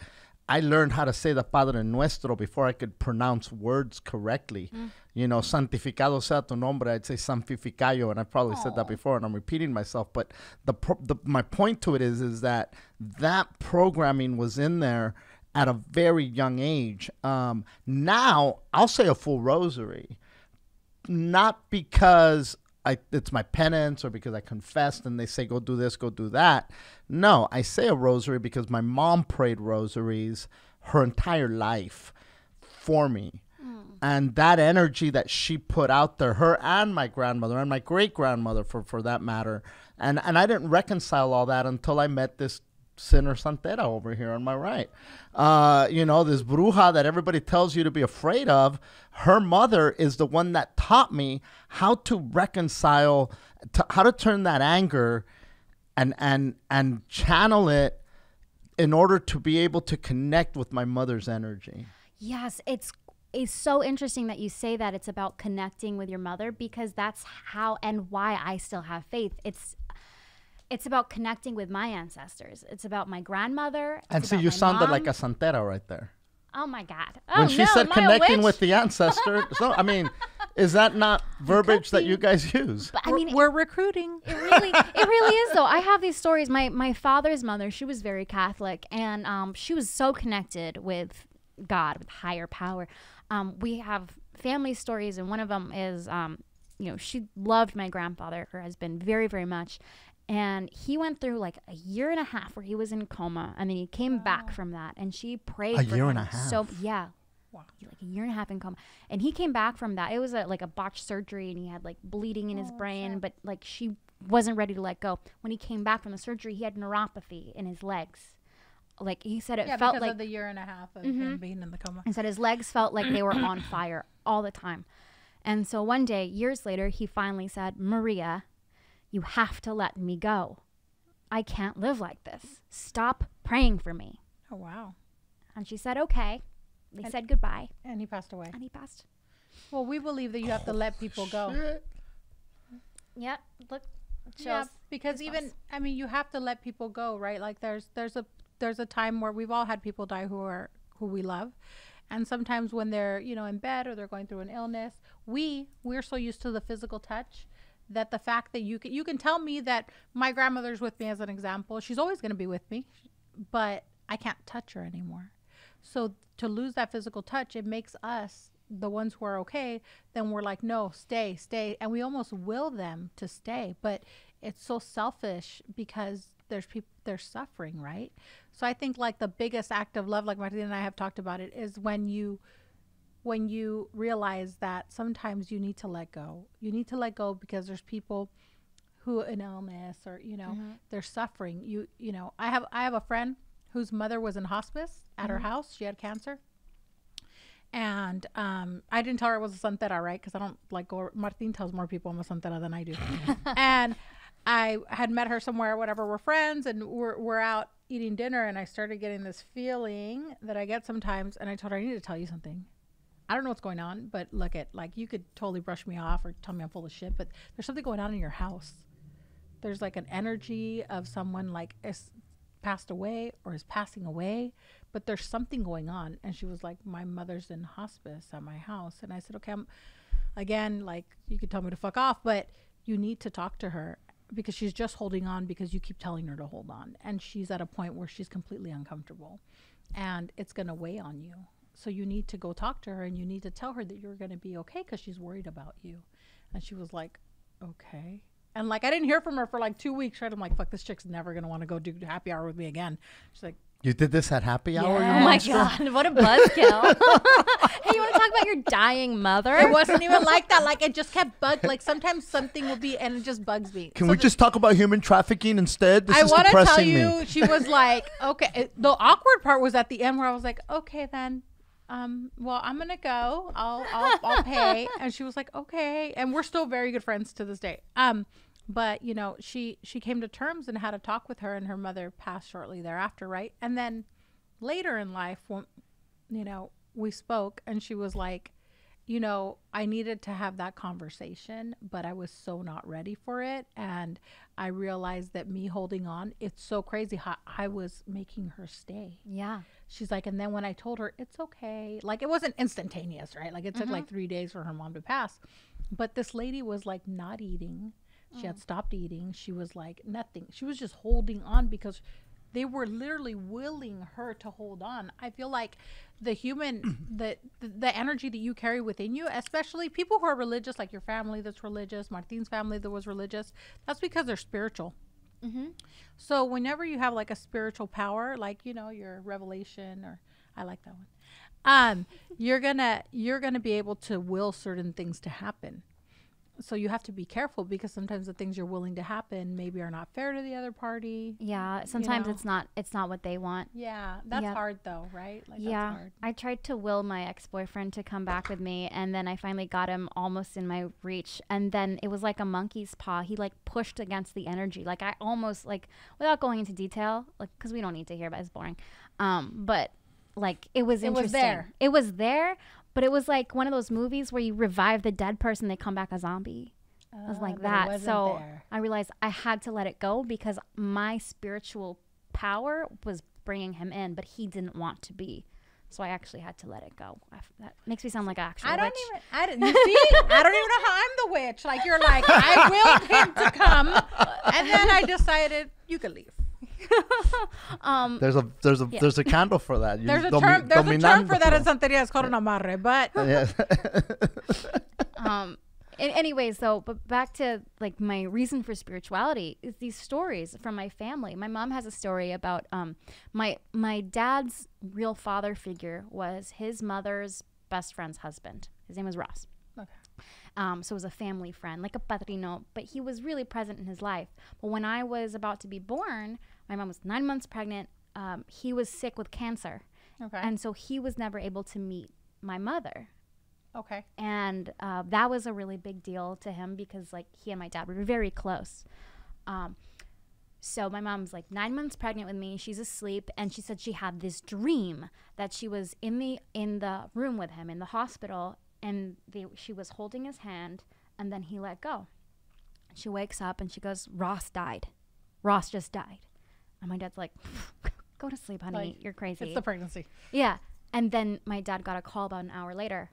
I learned how to say the Padre Nuestro before I could pronounce words correctly. You know, santificado sea tu nombre. I'd say santificayo, and I've probably said that before, and I'm repeating myself. But my point to it is that programming was in there at a very young age. Now I'll say a full rosary, not because it's my penance or because I confessed and they say go do this, go do that. No, I say a rosary because my mom prayed rosaries her entire life for me. And that energy that she put out there, her and my grandmother and my great grandmother for that matter. And I didn't reconcile all that until I met this sinner santera over here on my right. You know, this bruja that everybody tells you to be afraid of, her mother is the one that taught me how to reconcile, how to turn that anger and channel it in order to be able to connect with my mother's energy. Yes, it's so interesting that you say that it's about connecting with your mother, because that's how and why I still have faith. It's about connecting with my ancestors. It's about my grandmother. And see, you sounded like a santera right there. Oh my God. When she said connecting with the ancestor. So, I mean, is that not verbiage that you guys use? But, I mean, we're recruiting. It really is, though. I have these stories. My father's mother, she was very Catholic, and she was so connected with God, with higher power. We have family stories, and one of them is, you know, she loved my grandfather, her husband, very, very much. And he went through like a year and a half where he was in coma, and then he came back from that, and she prayed for him. A year and a half? So, yeah. Wow. Like a year and a half in coma. And he came back from that. It was like a botched surgery, and he had like bleeding in his brain, but like she wasn't ready to let go. When he came back from the surgery, he had neuropathy in his legs. Like he said, it felt because like of the year and a half of him being in the coma. He said his legs felt like they were on fire all the time. And so one day, years later, he finally said, Maria, you have to let me go. I can't live like this. Stop praying for me. Oh, wow. And she said, okay. They said goodbye. And he passed away. And he passed. Well, we believe that you have to let people go. Shit. Yep. Look. Yeah, because even, I mean, you have to let people go, right? Like there's a time where we've all had people die who we love. And sometimes when they're, you know, in bed or they're going through an illness, we're so used to the physical touch that the fact that you can tell me that my grandmother's with me as an example. She's always going to be with me, but I can't touch her anymore. So to lose that physical touch, it makes us the ones who are okay. Then we're like, no, stay. And we almost will them to stay, but it's so selfish because there's suffering, right? So I think like the biggest act of love, like Martina and I have talked about it, is when you realize that sometimes you need to let go. You need to let go because there's people who in illness or, you know, they're suffering. You know, I have a friend whose mother was in hospice at her house. She had cancer. And I didn't tell her it was a santera, right? Because I don't like go. Martin tells more people I'm a santera than I do. And I had met her somewhere, whatever. We're friends, and we're out eating dinner, and I started getting this feeling that I get sometimes. And I told her, I need to tell you something. I don't know what's going on, but look at, like, you could totally brush me off or tell me I'm full of shit, but there's something going on in your house. There's like an energy of someone like is passed away or is passing away, but there's something going on. And she was like, my mother's in hospice at my house. And I said, okay, again, like, you could tell me to fuck off, but you need to talk to her because she's just holding on because you keep telling her to hold on. And she's at a point where she's completely uncomfortable and it's going to weigh on you. So you need to go talk to her and you need to tell her that you're going to be okay because she's worried about you. And she was like, okay. And like, I didn't hear from her for like 2 weeks, right? I'm like, fuck, this chick's never going to want to go do happy hour with me again. She's like, you did this at happy hour? Oh my God, what a buzzkill. Hey, you want to talk about your dying mother? It wasn't even like that. Like, it just kept like sometimes something will be, and it just bugs me. Can we just talk about human trafficking instead? This I is want to tell depressing you, me. she was like, okay. The awkward part was at the end where I was like, okay, then. Well, I'm gonna go. I'll pay. And she was like, okay. And we're still very good friends to this day. But you know, she came to terms and had a talk with her, and her mother passed shortly thereafter, right? And then later in life, when, you know, we spoke, and she was like, you know, I needed to have that conversation, but I was so not ready for it. And I realized that me holding on, it's so crazy how I was making her stay. Yeah. She's like, and then when I told her it's okay, like, it wasn't instantaneous, right? Like, it took like 3 days for her mom to pass. But this lady was like not eating. She had stopped eating. She was like nothing. She was just holding on because they were literally willing her to hold on. I feel like the human, the energy that you carry within you, especially people who are religious, like your family that's religious, Martin's family that was religious, that's because they're spiritual. So whenever you have like a spiritual power, like, you know, your revelation, or I like that one, you're gonna be able to will certain things to happen. So you have to be careful because sometimes the things you're willing to happen maybe are not fair to the other party. Yeah, sometimes know? it's not what they want. Yeah, that's Yeah. hard though, right? Like Yeah, that's hard. I tried to will my ex-boyfriend to come back with me, and then I finally got him almost in my reach, and then it was like a monkey's paw. He like pushed against the energy. Like I almost, like, without going into detail, like, because we don't need to hear about it, it's boring. But like it was interesting. It was there, but it was like one of those movies where you revive the dead person, they come back a zombie. It was like that. So there. I realized I had to let it go because my spiritual power was bringing him in, but he didn't want to be. So I actually had to let it go. That makes me sound like an actual witch. I don't even know how I'm the witch. Like you're like, I willed him to come, and then I decided you could leave. There's a candle for that. There's a term for that in Santeria. It's called an amarre. But anyways, though, but back to like my reason for spirituality is these stories from my family. My mom has a story about my dad's real father figure was his mother's best friend's husband. His name was Ross. okay. So it was a family friend, like a padrino, but he was really present in his life. But when I was about to be born, my mom was 9 months pregnant. He was sick with cancer. Okay. And so he was never able to meet my mother. Okay. And that was a really big deal to him because like he and my dad were very close. So my mom's like 9 months pregnant with me. She's asleep, and she said she had this dream that she was in the room with him in the hospital, and she was holding his hand, and then he let go. She wakes up and she goes, "Ross died. Ross just died." And my dad's like, "Go to sleep, honey. Like, you're crazy." It's the pregnancy. Yeah. And then my dad got a call about an hour later.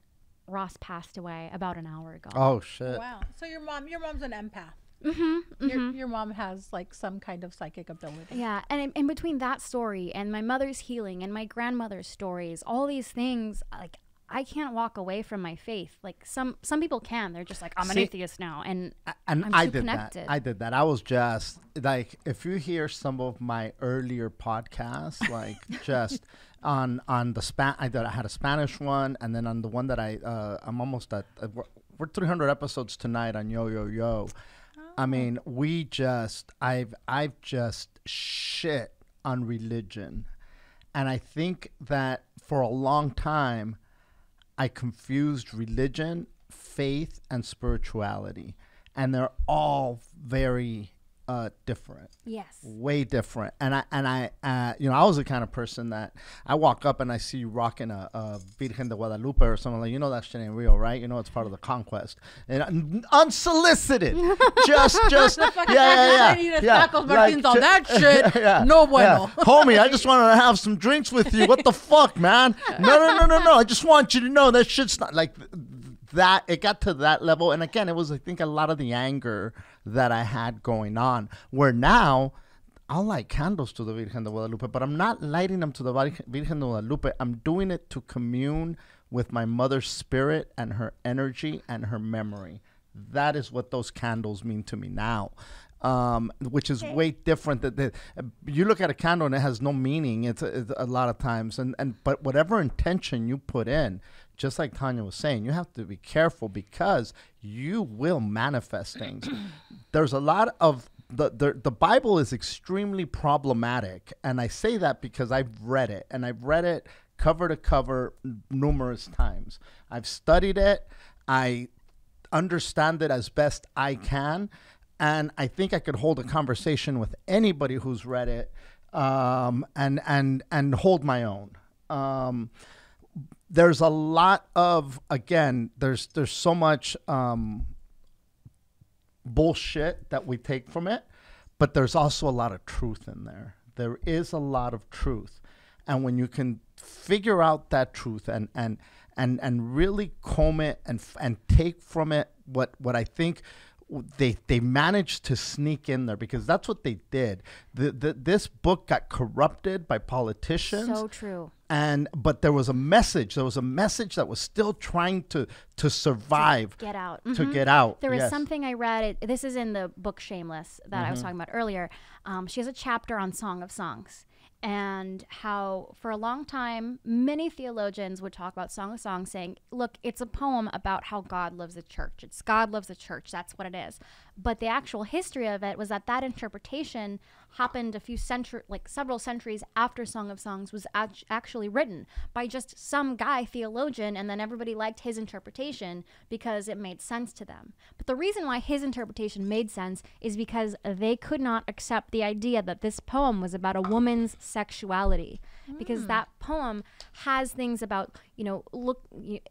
Ross passed away about an hour ago. Oh shit. Wow. So your mom's an empath. Mm-hmm. Your mom has like some kind of psychic ability. Yeah, and in between that story and my mother's healing and my grandmother's stories, all these things, like I can't walk away from my faith. Like some people can. They're just like, I'm an atheist now, and I'm too connected. I did that. I was just like, if you hear some of my earlier podcasts, like just on the I had a Spanish one, and then on the one that I'm almost at. We're 300 episodes tonight on Yo Yo Yo. I mean, I've just shit on religion. And I think that for a long time, I confused religion, faith, and spirituality. And they're all very different. Yes. Way different. And I I was the kind of person that I walk up and I see you rocking a Virgen de Guadalupe or something, like, that shit ain't real, right? It's part of the conquest. And unsolicited. just yeah. That shit, yeah, no bueno. Yeah. Homie, I just wanted to have some drinks with you. What the fuck, man? No. I just want you to know that shit's not like that. It got to that level. And again, it was, I think, a lot of the anger that I had going on, where now I'll light candles to the Virgen de Guadalupe, but I'm not lighting them to the Virgen de Guadalupe. I'm doing it to commune with my mother's spirit and her energy and her memory. That is what those candles mean to me now, which is way different. That you look at a candle and it has no meaning. It's a lot of times, but whatever intention you put in, just like Thanya was saying, you have to be careful because you will manifest things. There's a lot of the Bible is extremely problematic, and I say that because I've read it, and I've read it cover to cover numerous times. I've studied it. I understand it as best I can, and I think I could hold a conversation with anybody who's read it, and hold my own. There's a lot of, again, there's so much bullshit that we take from it, but there's also a lot of truth in there. There is a lot of truth. And when you can figure out that truth and really comb it and take from it what I think they managed to sneak in there, because that's what they did. This book got corrupted by politicians. So true. But there was a message. There was a message that was still trying to survive. To get out. To get out. There was something I read. This is in the book Shameless that I was talking about earlier. She has a chapter on Song of Songs. and how for a long time many theologians would talk about Song of Songs saying, look, it's a poem about how God loves the church. It's God loves the church. That's what it is. But the actual history of it was that interpretation happened several centuries after Song of Songs was actually written by just some guy theologian, and then everybody liked his interpretation because it made sense to them. But the reason why his interpretation made sense is because they could not accept the idea that this poem was about a woman's sexuality, because that poem has things about,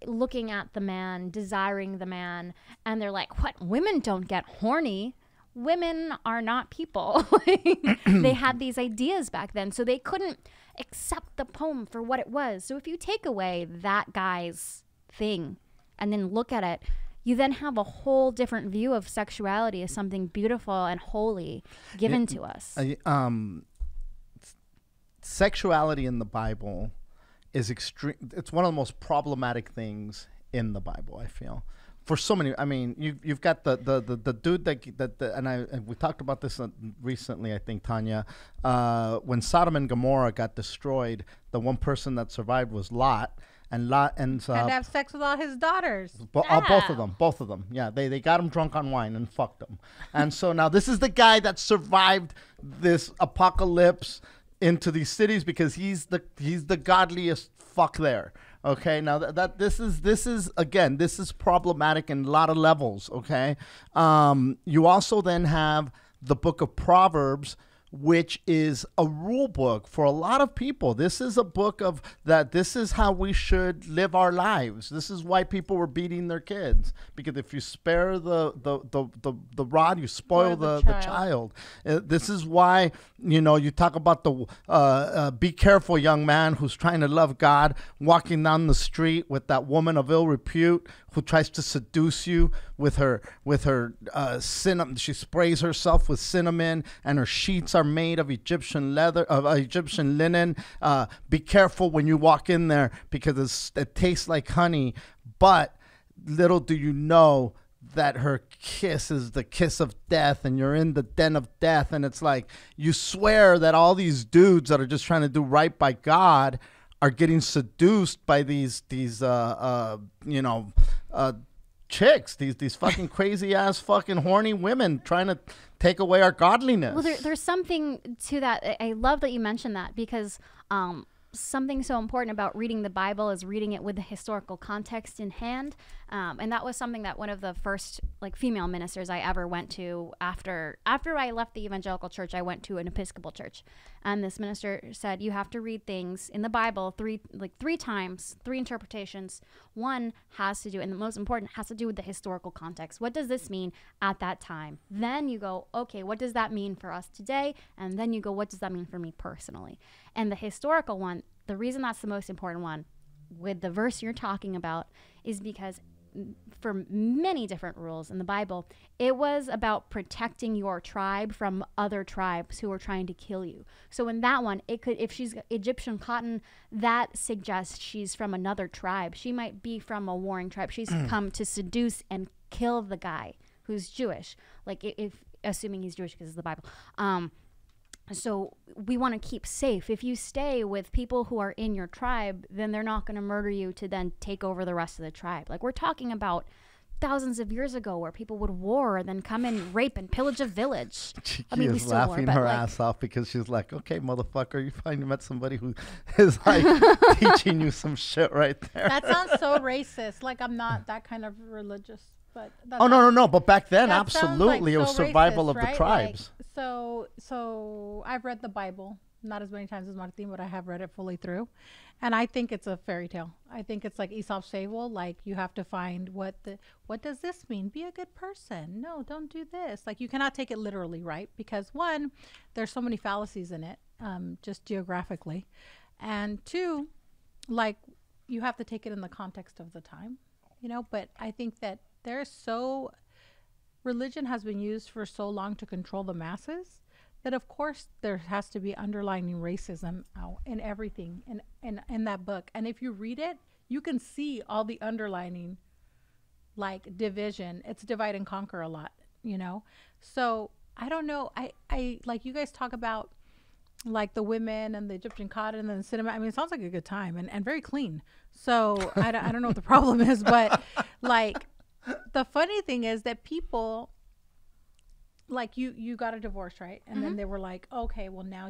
looking at the man, desiring the man, and they're like, what, women don't get horny? Women are not people. They had these ideas back then, so they couldn't accept the poem for what it was. So if you take away that guy's thing and then look at it, you then have a whole different view of sexuality as something beautiful and holy given to us. Sexuality in the Bible is extreme. It's one of the most problematic things in the Bible, I feel. For so many, I mean, you've got the dude and we talked about this recently, I think, Thanya. When Sodom and Gomorrah got destroyed, the one person that survived was Lot, and Lot ends up had to have sex with all his daughters. Both of them. Yeah, they got him drunk on wine and fucked him. And so now this is the guy that survived this apocalypse into these cities because he's the godliest fuck there. Okay, now this is problematic in a lot of levels. Okay, you also then have the book of Proverbs, which is a rule book for a lot of people. This is a book of that. This is how we should live our lives. This is why people were beating their kids, because if you spare the rod, you spoil the child. This is why, you talk about the be careful, young man who's trying to love God, walking down the street with that woman of ill repute who tries to seduce you with her cinnamon. She sprays herself with cinnamon, and her sheets are made of Egyptian linen. Be careful when you walk in there, because it tastes like honey. But little do you know that her kiss is the kiss of death, and you're in the den of death. And it's like, you swear that all these dudes that are just trying to do right by God are getting seduced by these chicks, these fucking crazy ass fucking horny women trying to take away our godliness. Well, there's something to that. I love that you mentioned that, because something so important about reading the Bible is reading it with the historical context in hand. And that was something that one of the first female ministers I ever went to after I left the evangelical church, I went to an Episcopal church. And this minister said, you have to read things in the Bible three times, three interpretations. One has to do, and the most important, has to do with the historical context. What does this mean at that time? Then you go, okay, what does that mean for us today? And then you go, what does that mean for me personally? And the historical one, the reason that's the most important one with the verse you're talking about is because for many different rules in the Bible, it was about protecting your tribe from other tribes who were trying to kill you. So in that one, if she's Egyptian cotton, that suggests she's from another tribe. She might be from a warring tribe. She's come to seduce and kill the guy who's Jewish, if assuming he's Jewish because it's the Bible. So we want to keep safe. If you stay with people who are in your tribe, then they're not going to murder you to then take over the rest of the tribe. We're talking about thousands of years ago where people would war and then come and rape and pillage a village. Chiki is laughing her ass off because she's like, okay, motherfucker, you finally met somebody who is teaching you some shit right there. That sounds so racist. I'm not that kind of religious. But no. But back then, absolutely, it was survival of the tribes. So I've read the Bible, not as many times as Martin, but I have read it fully through. And I think it's a fairy tale. I think it's like Aesop's fable. You have to find what does this mean? Be a good person. No, don't do this. You cannot take it literally, right? Because one, there's so many fallacies in it, just geographically. And two, you have to take it in the context of the time, but I think that religion has been used for so long to control the masses that of course there has to be underlying racism in everything in that book. And if you read it, you can see all the underlining division. It's divide and conquer a lot, So I don't know. I like you guys talk about like the women and the Egyptian cotton and the cinema. I mean, it sounds like a good time and very clean. So I don't know what the problem is, but like the funny thing is that people, like you got a divorce, right? And then they were like, okay, well now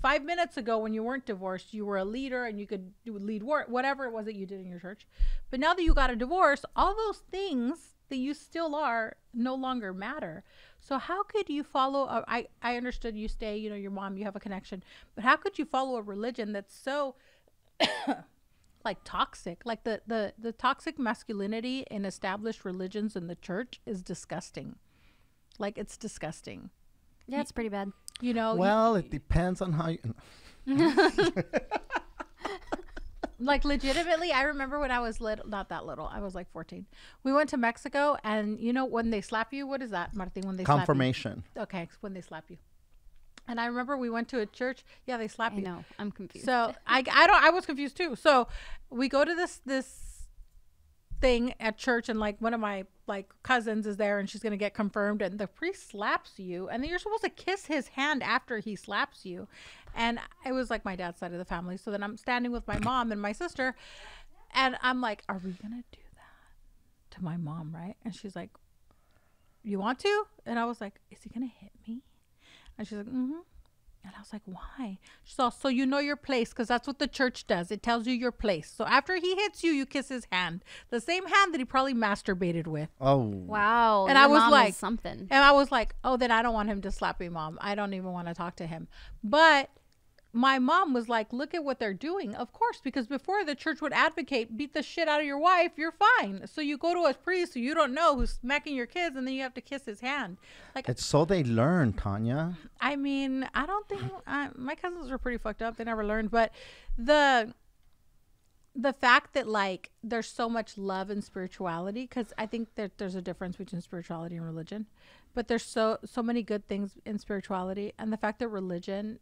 5 minutes ago when you weren't divorced, you were a leader and you could lead work, whatever it was that you did in your church. But now that you got a divorce, all those things that you still are no longer matter. So how could you follow I understood you stay, your mom, you have a connection, but how could you follow a religion that's so like toxic? Like the toxic masculinity in established religions in the church is disgusting. Like it's disgusting. Yeah, it's pretty bad. Well, it depends on how you. Like legitimately, I remember when I was little, not that little, I was like 14. We went to Mexico, and when they slap you, what is that, Martin? When they Confirmation. slap you? Okay, when they slap you. And I remember we went to a church. Yeah, they slap you. No, I'm confused. So I was confused too. So we go to this thing at church, and like one of my like cousins is there, and she's gonna get confirmed, and the priest slaps you, and then you're supposed to kiss his hand after he slaps you. And it was like my dad's side of the family. So then I'm standing with my mom and my sister, and I'm like, are we gonna do that to my mom, right? And she's like, you want to? And I was like, is he gonna hit me? And she's like, mm-hmm. And I was like, why? She's all, so you know your place, because that's what the church does. It tells you your place. So after he hits you, you kiss his hand. The same hand that he probably masturbated with. Oh. Wow. And I was like, something. And I was like, oh, then I don't want him to slap me, Mom. I don't even want to talk to him. But my mom was like, look at what they're doing. Of course, because before the church would advocate, beat the shit out of your wife, you're fine. So you go to a priest who you don't know who's smacking your kids, and then you have to kiss his hand. Like, it's so they learn, Thanya. I mean, I don't think my cousins were pretty fucked up. They never learned. But the fact that like there's so much love and spirituality, because I think that there's a difference between spirituality and religion, but there's so many good things in spirituality, and the fact that religion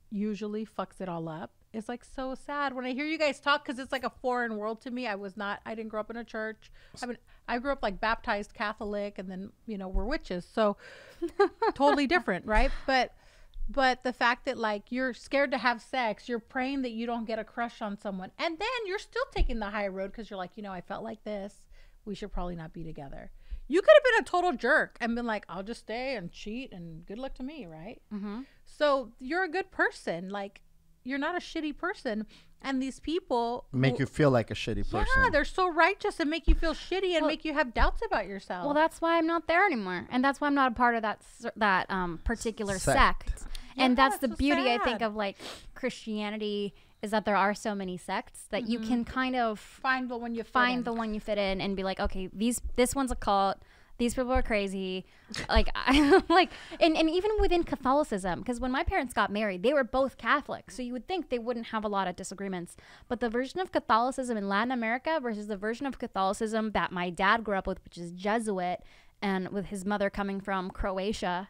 usually fucks it all up is like so sad when I hear you guys talk, because it's like a foreign world to me. I didn't grow up in a church. I mean, I grew up like baptized Catholic, and then we're witches, so totally different, right? But the fact that like you're scared to have sex, you're praying that you don't get a crush on someone, and then you're still taking the high road because you're like, I felt like this, we should probably not be together. You could have been a total jerk and been like, I'll just stay and cheat and good luck to me, right? Mm-hmm. So you're a good person. Like, you're not a shitty person. And these people make you feel like a shitty person. Yeah, they're so righteous and make you feel shitty and make you have doubts about yourself. Well, that's why I'm not there anymore. And that's why I'm not a part of that particular sect. Yeah, and that's the so beauty, sad. I think, of like Christianity, is that there are so many sects that you can kind of find the one you fit in and be like, okay, this one's a cult. These people are crazy. Like, and even within Catholicism, because when my parents got married, they were both Catholic. So you would think they wouldn't have a lot of disagreements. But the version of Catholicism in Latin America versus the version of Catholicism that my dad grew up with, which is Jesuit, and with his mother coming from Croatia,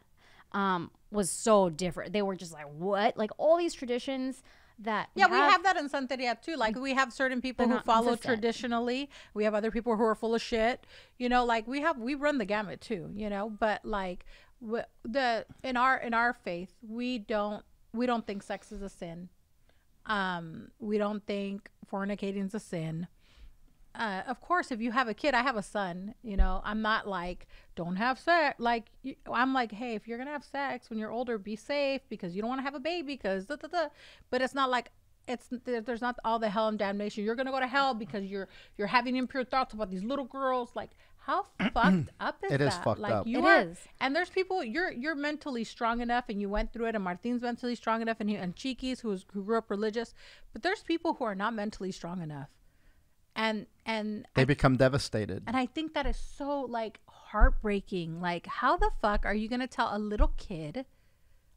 was so different. They were just like, what? Like all these traditions that we have that in Santeria too. Like we have certain people who follow traditionally. We have other people who are full of shit. Like we run the gamut too. But like in our faith, we don't think sex is a sin. We don't think fornicating is a sin. Of course, if you have a kid, I have a son, I'm not like, don't have sex. Like, I'm like, hey, if you're going to have sex when you're older, be safe because you don't want to have a baby because But it's not like, there's not all the hell and damnation. You're going to go to hell because you're having impure thoughts about these little girls. Like, how fucked up is that? It is fucked like, up. It is. And there's people, you're mentally strong enough and you went through it, and Martin's mentally strong enough, and Chiki's who grew up religious. But there's people who are not mentally strong enough. And they become devastated. And I think that is so like heartbreaking. Like, how the fuck are you going to tell a little kid,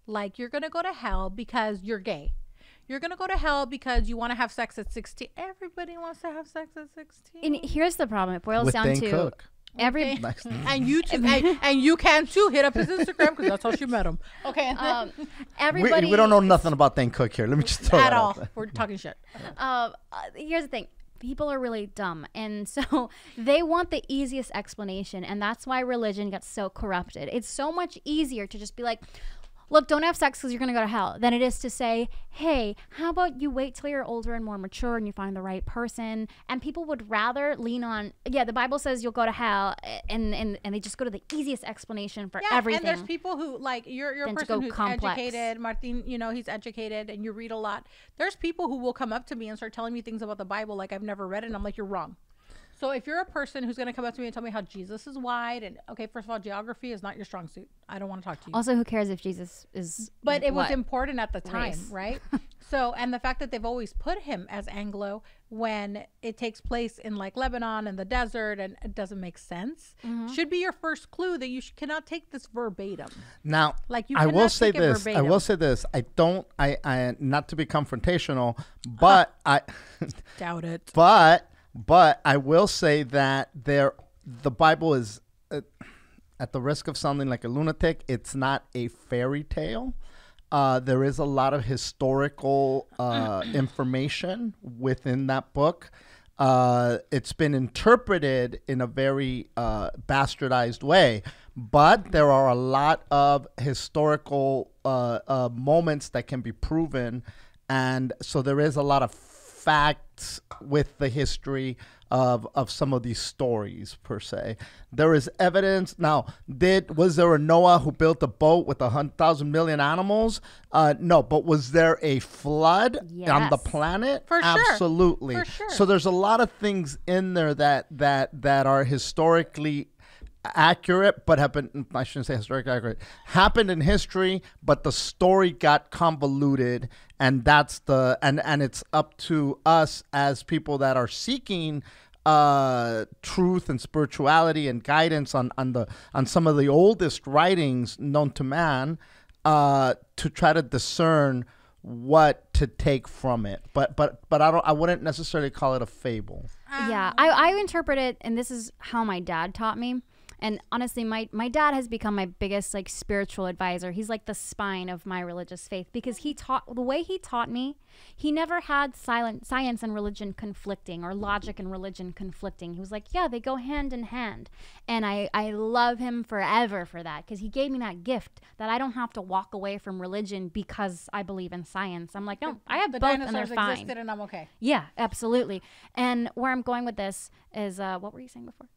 like, you're going to go to hell because you're gay? You're going to go to hell because you want to have sex at 16. Everybody wants to have sex at 16. And here's the problem. It boils down to Cook. Every and you too, and you can too. Hit up his Instagram because that's how she met him. Okay. Everybody. We don't know nothing about Dane Cook here. Let me just throw at that all. out there. We're talking shit. Here's the thing. People are really dumb, and so they want the easiest explanation, and that's why religion gets so corrupted. It's so much easier to just be like, look, don't have sex because you're going to go to hell, than it is to say, hey, how about you wait till you're older and more mature and you find the right person? And people would rather lean on, the Bible says you'll go to hell, and they just go to the easiest explanation for everything. And there's people who, like, you're a person who's educated. Martin, he's educated and you read a lot. There's people who will come up to me and start telling me things about the Bible like I've never read it, and I'm like, you're wrong. So if you're a person who's going to come up to me and tell me how Jesus is wide, and okay, first of all, geography is not your strong suit. I don't want to talk to you. Also, who cares if Jesus is? But it was important at the time, right? So, and the fact that they've always put him as Anglo when it takes place in like Lebanon and the desert, and it doesn't make sense, should be your first clue that you cannot take this verbatim. Now, like I will say this. I will say this. I not to be confrontational, but I doubt it. But I will say that the Bible is, at the risk of sounding like a lunatic, it's not a fairy tale. There is a lot of historical information within that book. It's been interpreted in a very bastardized way, but there are a lot of historical moments that can be proven, and so there is a lot of facts with the history of some of these stories per se. There is evidence. Now, was there a Noah who built a boat with 100,000 million animals? No, but was there a flood on the planet? For sure. Absolutely. For sure. So there's a lot of things in there that are historically accurate, but I shouldn't say historically accurate, happened in history, but the story got convoluted, and that's and it's up to us as people that are seeking truth and spirituality and guidance on some of the oldest writings known to man, to try to discern what to take from it. But I wouldn't necessarily call it a fable. I interpret it, and this is how my dad taught me. And honestly, my dad has become my biggest like spiritual advisor. He's like the spine of my religious faith, because the way he taught me, he never had science and religion conflicting, or logic and religion conflicting. He was like, yeah, they go hand in hand. And I love him forever for that, because he gave me that gift that I don't have to walk away from religion because I believe in science. I'm like, no, I have both and they're fine. Existed and I'm okay. Yeah, absolutely. And where I'm going with this is, what were you saying before?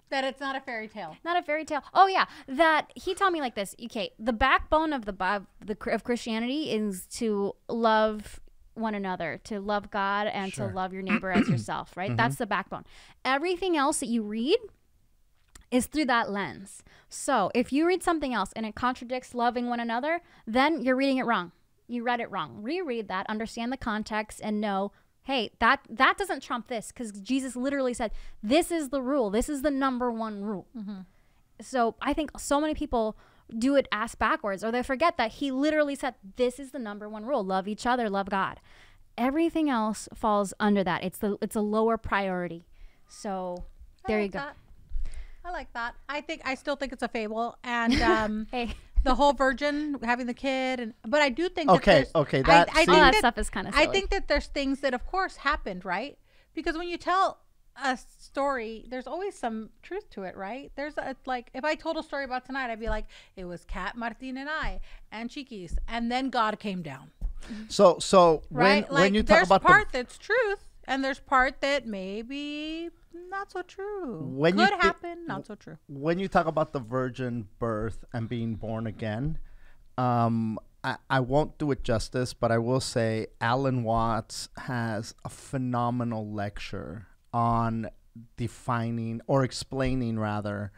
That it's not a fairy tale. Not a fairy tale. Oh yeah, that he taught me like this. Okay, the backbone of of Christianity is to love one another, to love God, and to love your neighbor as yourself. Right? That's the backbone. Everything else that you read is through that lens. So if you read something else and it contradicts loving one another, then you're reading it wrong. You read it wrong. Reread that, understand the context, and know, hey, that doesn't trump this, because Jesus literally said, this is the rule. This is the number one rule. So I think so many people do it ass backwards, or they forget that he literally said, this is the number one rule. Love each other, love God. Everything else falls under that. It's a lower priority. So there you go. I like that. I still think it's a fable. And hey. The whole virgin having the kid, but I do think that that stuff is kind of silly. I think that there's things that of course happened, right? Because when you tell a story, there's always some truth to it, right? There's like, if I told a story about tonight, I'd be like, it was Cat, Martin, and Chiki's, and then God came down. So right? when you talk about there's part that's truth, and there's part that maybe not so true. Could happen, not so true. When you talk about the virgin birth and being born again, I won't do it justice, but I will say Alan Watts has a phenomenal lecture on defining, or explaining rather,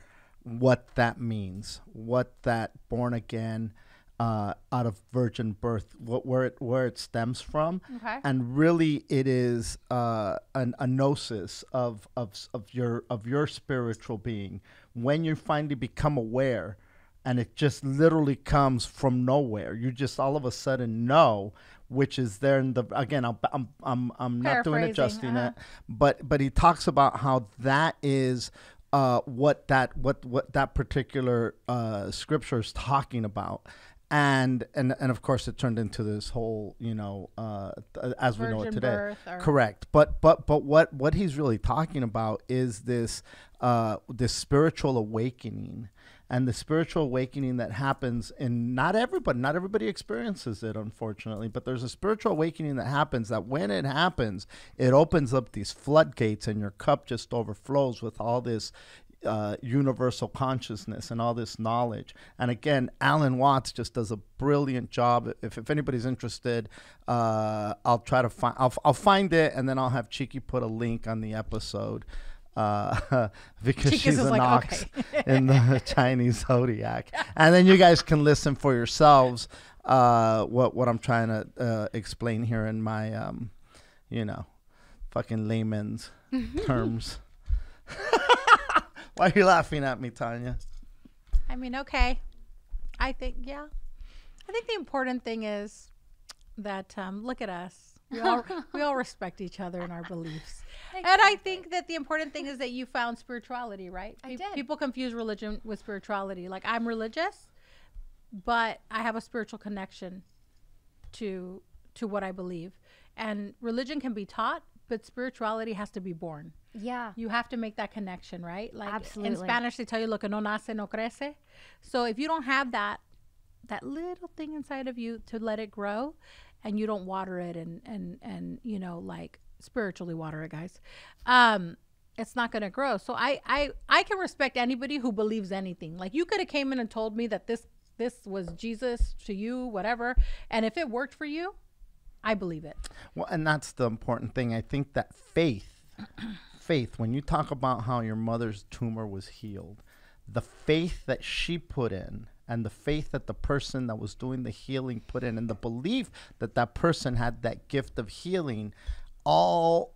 what that means, what that born again out of virgin birth, where it stems from. Okay. And really it is a gnosis of your spiritual being, when you finally become aware, and it just literally comes from nowhere. You just all of a sudden know, which is there in the, again, I'm not doing it justing it, but he talks about how that is what that particular scripture is talking about. And of course it turned into this whole, as we know it today. Correct. But what he's really talking about is this spiritual awakening. and the spiritual awakening that happens in not everybody experiences it, unfortunately, but there's a spiritual awakening that happens, that when it happens, it opens up these floodgates and your cup just overflows with all this universal consciousness and all this knowledge. And again, Alan Watts just does a brilliant job. If anybody's interested, I'll try to find, I'll find it, and then I'll have Chiki put a link on the episode, because Chiquis she's is an like, ox okay. in the Chinese zodiac. And then you guys can listen for yourselves what I'm trying to explain here in my fucking layman's terms. Why are you laughing at me, Thanya? I mean, okay. I think the important thing is that look at us. We all respect each other and our beliefs. Exactly. And I think that the important thing is that you found spirituality, right? I did. People confuse religion with spirituality. Like, I'm religious, but I have a spiritual connection to what I believe. And religion can be taught, but spirituality has to be born. Yeah. You have to make that connection, right? Like, Absolutely. in Spanish, they tell you, lo que no nace, no crece. So if you don't have that little thing inside of you to let it grow, and you don't water it and like spiritually water it, guys, it's not going to grow. So I can respect anybody who believes anything. Like, you could have came in and told me that this was Jesus to you, whatever. And if it worked for you, I believe it. Well, and that's the important thing. I think that faith, when you talk about how your mother's tumor was healed, the faith that she put in, and the faith that the person that was doing the healing put in, and the belief that that person had that gift of healing, all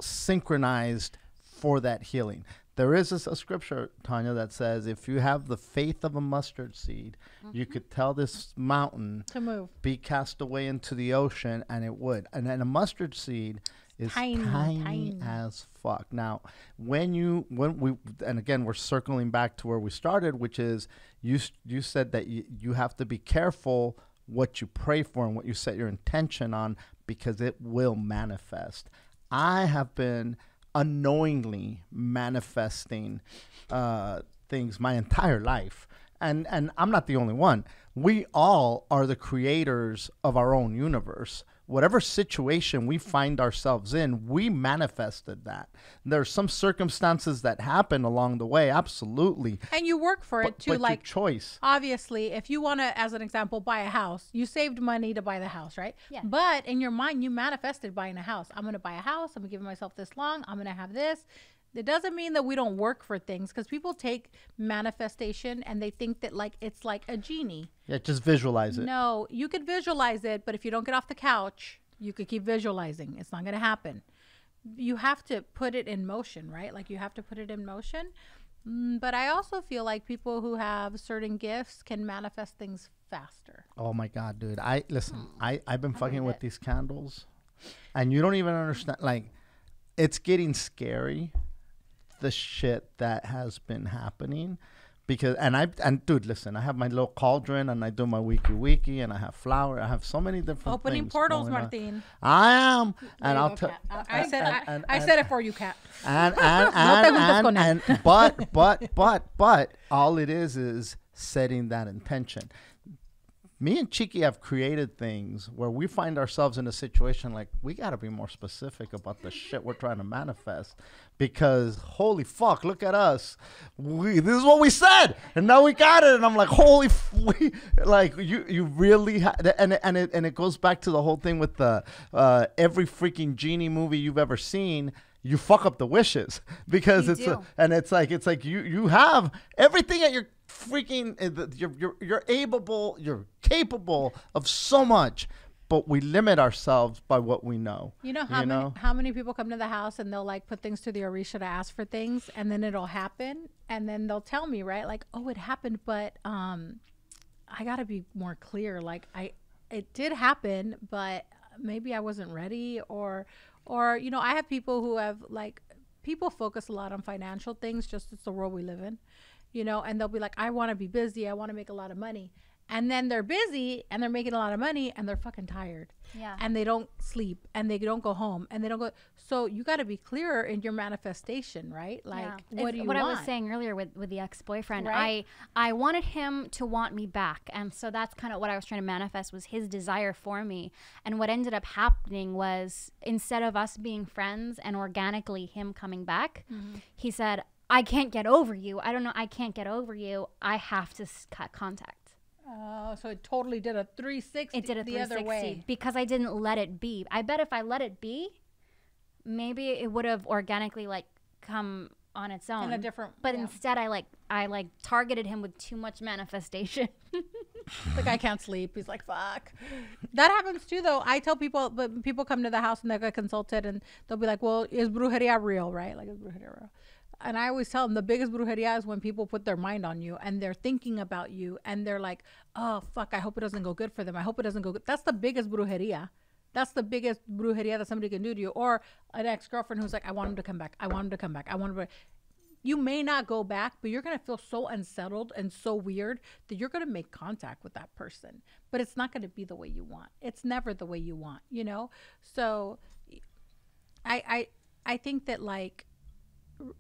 synchronized for that healing. There is a scripture, Thanya, that says if you have the faith of a mustard seed, you could tell this mountain To move. be cast away into the ocean, and it would. And then a mustard seed is tiny as fuck. Now, when we, and again, we're circling back to where we started, which is you said that you have to be careful what you pray for and what you set your intention on, because it will manifest. I have been unknowingly manifesting things my entire life, and I'm not the only one. We all are the creators of our own universe. Whatever situation we find ourselves in, we manifested that. There's some circumstances that happen along the way, absolutely. And you work for it too, but like, your choice. obviously, if you want to, as an example, buy a house, you saved money to buy the house, right? Yeah. But in your mind, you manifested buying a house. I'm going to buy a house. I'm going to give myself this long. I'm going to have this. It doesn't mean that we don't work for things, because people take manifestation and they think that, like, it's like a genie. Yeah, just visualize it. No, you could visualize it, but if you don't get off the couch, you could keep visualizing. It's not going to happen. You have to put it in motion, right? Like, you have to put it in motion. But I also feel like people who have certain gifts can manifest things faster. Oh my God, dude. I've been fucking with it. these candles, and you don't even understand. Like, it's getting scary, the shit that has been happening, because dude, listen, I have my little cauldron, and I do my wiki, and I have flour. I have so many different Opening things portals, going on. Martin. I am, and I'll tell. I said it for you, Cat. But all it is setting that intention. Me and Chiki have created things where we find ourselves in a situation like, we got to be more specific about the shit we're trying to manifest, because holy fuck, look at us. This is what we said, and now we got it. And I'm like, you really and it goes back to the whole thing with the every freaking genie movie you've ever seen. You fuck up the wishes, because it's like you have everything at your freaking, you're capable of so much, but we limit ourselves by what we know. You know how many people come to the house and they'll, like, put things to the Orisha to ask for things, and then it'll happen, and then they'll tell me, right, like, oh, it happened, but I gotta be more clear. Like, it did happen, but maybe I wasn't ready, or I have people who have, like, people focus a lot on financial things, just it's the world we live in, and they'll be like, I want to be busy, I want to make a lot of money. And then they're busy and they're making a lot of money and they're fucking tired. Yeah. And they don't sleep and they don't go home and they don't go. So you got to be clearer in your manifestation, right? Like, what do you what want? I was saying earlier with the ex-boyfriend, Right. I wanted him to want me back. And so that's kind of what I was trying to manifest, was his desire for me. And what ended up happening was, instead of us being friends and organically him coming back, he said, I can't get over you. I don't know. I can't get over you. I have to cut contact. Oh, so it totally did a 360. It did a the 360 other way. because I didn't let it be. I bet if I let it be, maybe it would have organically like come on its own. In a different, But instead, I targeted him with too much manifestation. the guy can't sleep. He's like, fuck. That happens too, though. I tell people, but people come to the house and they get consulted and they'll be like, well, is brujeria real, right? Like, is brujeria real? And I always tell them the biggest brujeria is when people put their mind on you and they're thinking about you and they're like, oh, fuck, I hope it doesn't go good for them. I hope it doesn't go good. That's the biggest brujeria. That's the biggest brujeria that somebody can do to you. Or an ex-girlfriend who's like, I want him to come back. I want him to come back. I want him to. You may not go back, but you're going to feel so unsettled and so weird that you're going to make contact with that person. But it's not going to be the way you want. It's never the way you want, you know? So I think that, like,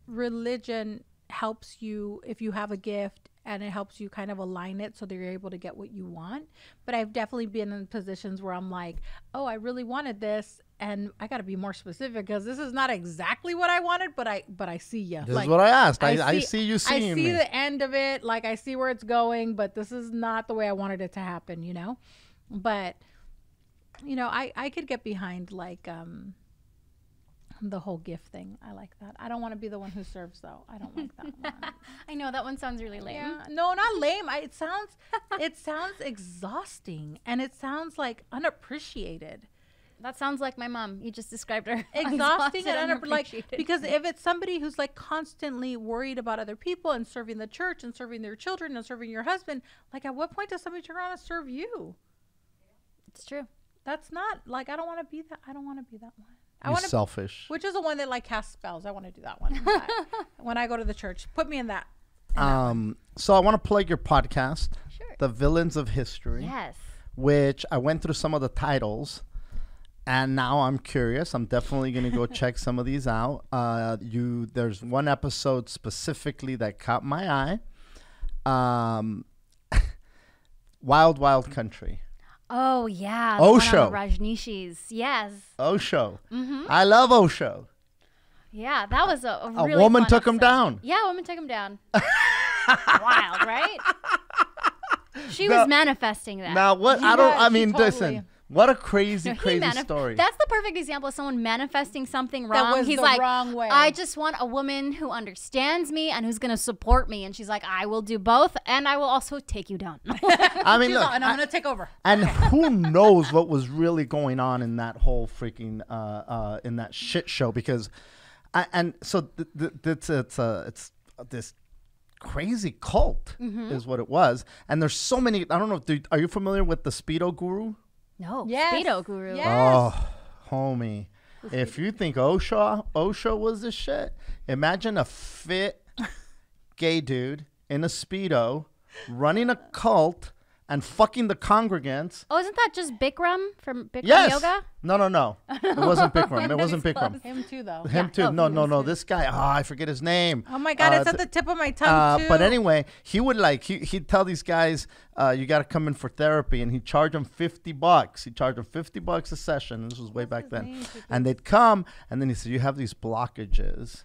religion helps you if you have a gift, and it helps you kind of align it so that you're able to get what you want. But I've definitely been in positions where I'm like, oh, I really wanted this, and I got to be more specific because this is not exactly what I wanted, but I see you. This is what I asked. I see you seeing me. I see the end of it. Like, I see where it's going, but this is not the way I wanted it to happen, you know? But, you know, I could get behind, like, the whole gift thing. I like that. I don't want to be the one who serves, though. I don't like that one. I know that one sounds really lame. Yeah. No, not lame. It sounds exhausting, and it sounds like unappreciated. That sounds like my mom. You just described her. Exhausting and like, unappreciated. because if it's somebody who's like constantly worried about other people and serving the church and serving their children and serving your husband, like, at what point does somebody turn around and serve you? It's true. That's not, like, I don't want to be that. I don't want to be that one. You're selfish. Which is the one that, like, casts spells. I want to do that one. When I go to the church, put me in that. So I want to plug your podcast, Sure. The Villains of History. Yes. Which I went through some of the titles, and now I'm curious. I'm definitely gonna go check some of these out. There's one episode specifically that caught my eye. Wild Wild Country. Oh yeah. Osho. Rajneeshis. Yes. Osho. I love Osho. Yeah, that was a A really woman fun took him episode. down. Yeah, a woman took him down. Wild, right? She was manifesting that. Now what? Listen. What a crazy, crazy story. That's the perfect example of someone manifesting something wrong. was He's the like, wrong way. I just want a woman who understands me and who's going to support me. And she's like, I will do both, and I will also take you down. I mean, look, and I'm going to take over. and who knows what was really going on in that whole freaking in that shit show, because it's this crazy cult is what it was. And there's so many. I don't know. Are you familiar with the Speedo Guru? No, Yes. Speedo Guru. Yes. Oh, homie. If you think Osho was the shit, imagine a fit gay dude in a Speedo running a cult and fucking the congregants. Oh, isn't that just Bikram from Bikram Yes. Yoga? No. It wasn't Bikram. It wasn't Bikram. Him too, though. Him too. Oh, No. This guy. I forget his name. Oh my God, it's at the tip of my tongue too. But anyway, he would he'd tell these guys, you got to come in for therapy, and he'd charge them $50. He'd charge them $50 a session. This was way back then. name? And they'd come, and then he said, you have these blockages,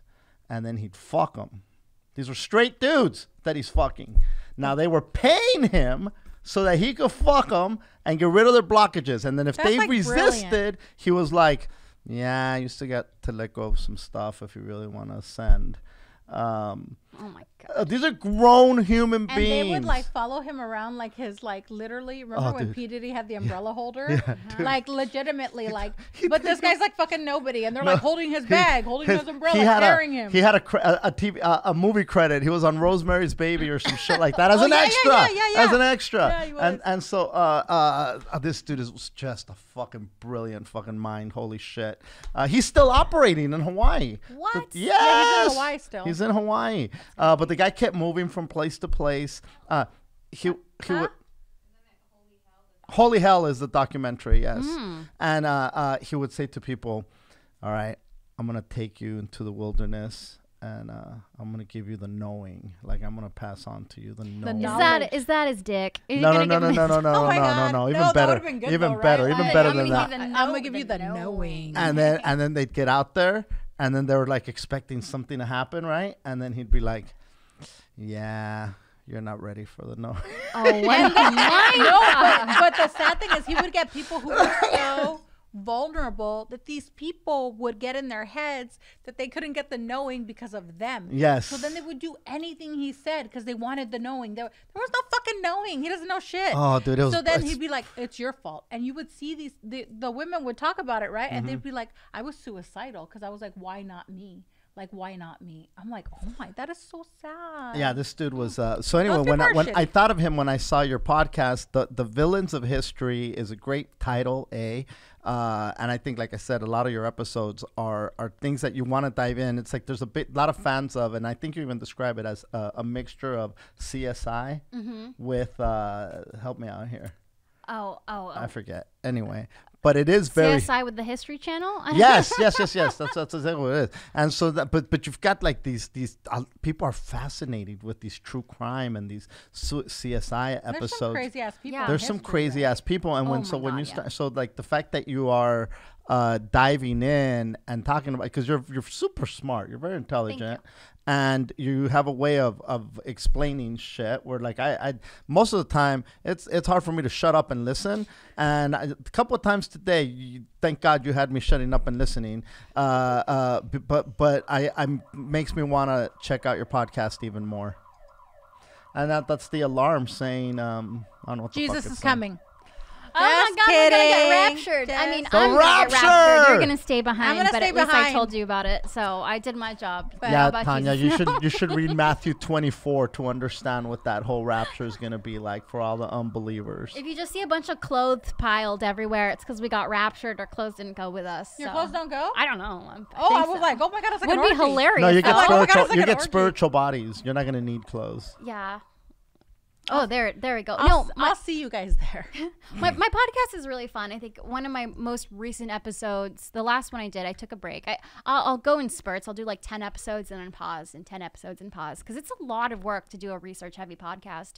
and then he'd fuck them. These were straight dudes that he's fucking. Now they were paying him so that he could fuck them and get rid of their blockages. And then if That's, they like, resisted, brilliant. he was like, yeah, you still got to let go of some stuff if you really want to ascend. Oh my God. These are grown human And beings. they would, like, follow him around, like, his, like, literally. Remember when dude. P. Diddy had the umbrella holder? Like, legitimately, like. he But this did- guy's like fucking nobody, and they're like holding his bag, holding his umbrella, he had carrying him. He had a movie credit. He was on Rosemary's Baby or some shit like that as an yeah, extra. yeah. As an extra. Yeah, he was. And so this dude was just a fucking brilliant fucking mind. Holy shit. He's still operating in Hawaii. What? Yes. Yeah, he's in Hawaii still. He's in Hawaii. But the guy kept moving from place to place. He would. Holy Hell is the documentary, yes. And he would say to people, all right, I'm going to take you into the wilderness and I'm going to give you the knowing. Like, I'm going to pass on to you the knowing. Is that his dick? No. Oh my God. Even No, that better. would've been good Even though, better. right? Even Like, better I'm than gonna that. give I'm going to give you the knowing. And then they'd get out there and then they were like expecting something to happen, right? And then he'd be like, yeah, you're not ready for the knowing. Oh, what? But the sad thing is he would get people who were so vulnerable that these people would get in their heads that they couldn't get the knowing because of them. Yes. So then they would do anything he said because they wanted the knowing. There was no fucking knowing. He doesn't know shit. Oh, dude. So then he'd be like, it's your fault. And you would see the women would talk about it, right? And they'd be like, I was suicidal because I was like, why not me? Like, why not me? I'm like, oh my, that is so sad. Yeah, this dude was. So anyway, Those when people are I shitty. thought of him when I saw your podcast, the Villains of History is a great title, and I think, like I said, a lot of your episodes are things that you want to dive in. It's like there's a lot of fans of, and I think you even describe it as a mixture of CSI with help me out here. Oh. I forget. Anyway, but it is very CSI with the History Channel. yes. That's exactly what it is. And so that, but you've got like these people are fascinated with these true crime and these CSI episodes. There's some crazy ass people. Yeah. in There's some history, crazy right? ass people, and Oh when my you God, start, yeah. so like the fact that you are diving in and talking about, because you're super smart, you're very intelligent, and you have a way of explaining shit where like I most of the time it's hard for me to shut up and listen, and a couple of times today, thank God you had me shutting up and listening, but I makes me want to check out your podcast even more. And that's the alarm saying, I don't know what the fuck Jesus it's is saying. coming. Oh my Just God, we're gonna get kidding. raptured. I mean, Just- The I'm gonna get rapture! raptured. You're gonna stay behind, gonna but stay at least I behind. told you about it, so I did my job. But how Yeah, about Thanya, Jesus? you should read Matthew 24 to understand what that whole rapture is going to be like for all the unbelievers. If you just see a bunch of clothes piled everywhere, it's because we got raptured. Our clothes didn't go with us. Your so. clothes don't go? I don't know. I was like, oh my God, it's like would an be orgy. hilarious. No, you though. get Oh my God, spiritual. it's like You an get orgy. spiritual bodies. You're not going to need clothes. Yeah. Oh, there we go. I'll see you guys there. My podcast is really fun. I think one of my most recent episodes, the last one I did, I took a break. I'll go in spurts. I'll do like 10 episodes and then pause, and 10 episodes and pause, because it's a lot of work to do a research-heavy podcast.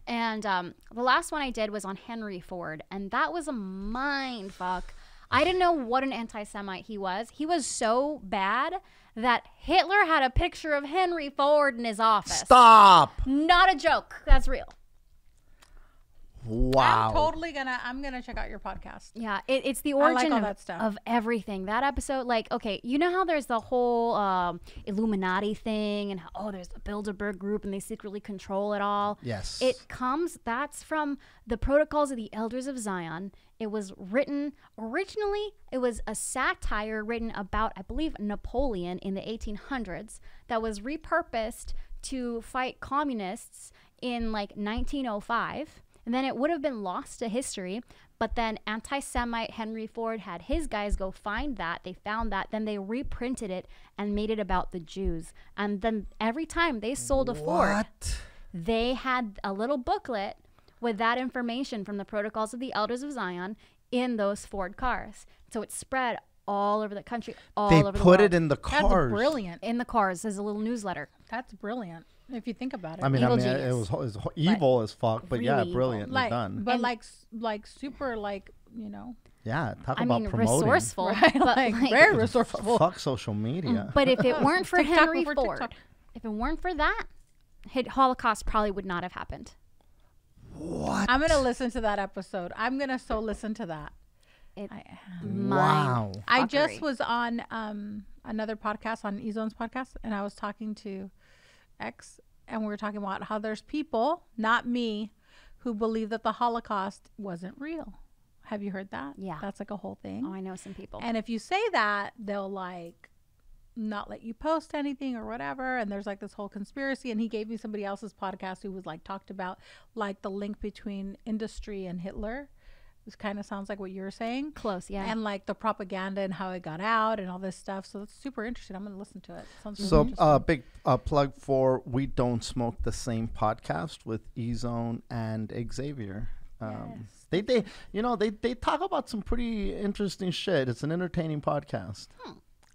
And the last one I did was on Henry Ford, and that was a mind fuck. I didn't know what an anti-Semite he was. He was so bad that Hitler had a picture of Henry Ford in his office. Stop! Not a joke. That's real. Wow. I'm gonna check out your podcast. Yeah, it's the I like origin all of, that stuff. of everything. That episode, like, okay, you know how there's the whole Illuminati thing and there's the Bilderberg group and they secretly control it all. Yes. That's from the Protocols of the Elders of Zion. It was written, originally, it was a satire written about, I believe, Napoleon in the 1800s that was repurposed to fight communists in like 1905. And then it would have been lost to history, but then anti-Semite Henry Ford had his guys go find that. They found that. Then they reprinted it and made it about the Jews. And then every time they sold a Ford, What? they had a little booklet with that information from the Protocols of the Elders of Zion in those Ford cars. So it spread all over the country, all They over the put world. it in the That's cars. brilliant. In the cars as a little newsletter. That's brilliant. If you think about it. I mean, Evil it genius. was evil as fuck, but yeah, Really evil. brilliantly like, done. but And- like super, like, you know, Yeah, talk I about mean, promoting. resourceful. right? But Like, like, very resourceful. Fuck social media. But if it weren't for TikTok Henry before Ford, TikTok. if it weren't for that, Holocaust probably would not have happened. What? I'm gonna listen to that episode. I'm gonna listen to that. It, Wow. I just fuckery. was on another podcast, on Ezone's podcast, and I was talking to X, and we were talking about how there's people, not me, who believe that the Holocaust wasn't real. Have you heard that? Yeah. That's like a whole thing. Oh, I know some people. And if you say that, they'll like not let you post anything or whatever. And there's like this whole conspiracy. And he gave me somebody else's podcast who was like talked about like the link between industry and Hitler. This kind of sounds like what you're saying. Close, yeah. And like the propaganda and how it got out and all this stuff. So it's super interesting. I'm going to listen to it. Sounds really So, interesting. big plug for We Don't Smoke the Same podcast with E-Zone and Xavier. Yes. They they talk about some pretty interesting shit. It's an entertaining podcast.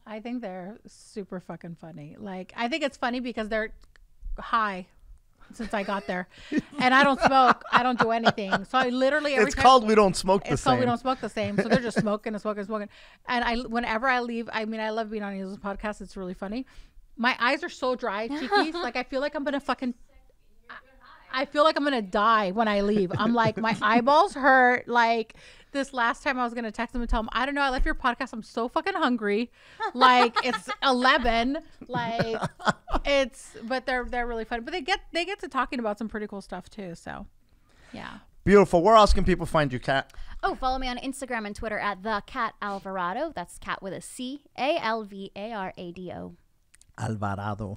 I think they're super fucking funny. Like, I think it's funny because they're high since I got there, and I don't smoke. I don't do anything. So I literally It's called We Don't Smoke the It's Same. called We Don't Smoke the Same. So they're just smoking and smoking and smoking. And whenever I leave, I mean, I love being on these podcasts. It's really funny. My eyes are so dry, Chikis. Like, I feel like I'm gonna fucking. I feel like I'm gonna die when I leave. I'm like, my eyeballs hurt. Like, this last time I was gonna text them and tell them, I don't know, I left your podcast. I'm so fucking hungry. Like, it's 11. Like, but they're really fun. But they get to talking about some pretty cool stuff too. So, yeah. Beautiful. Where else can people find you, Cat? Oh, follow me on Instagram and Twitter at the Cat Alvarado. That's cat with a C, Alvarado. Alvarado.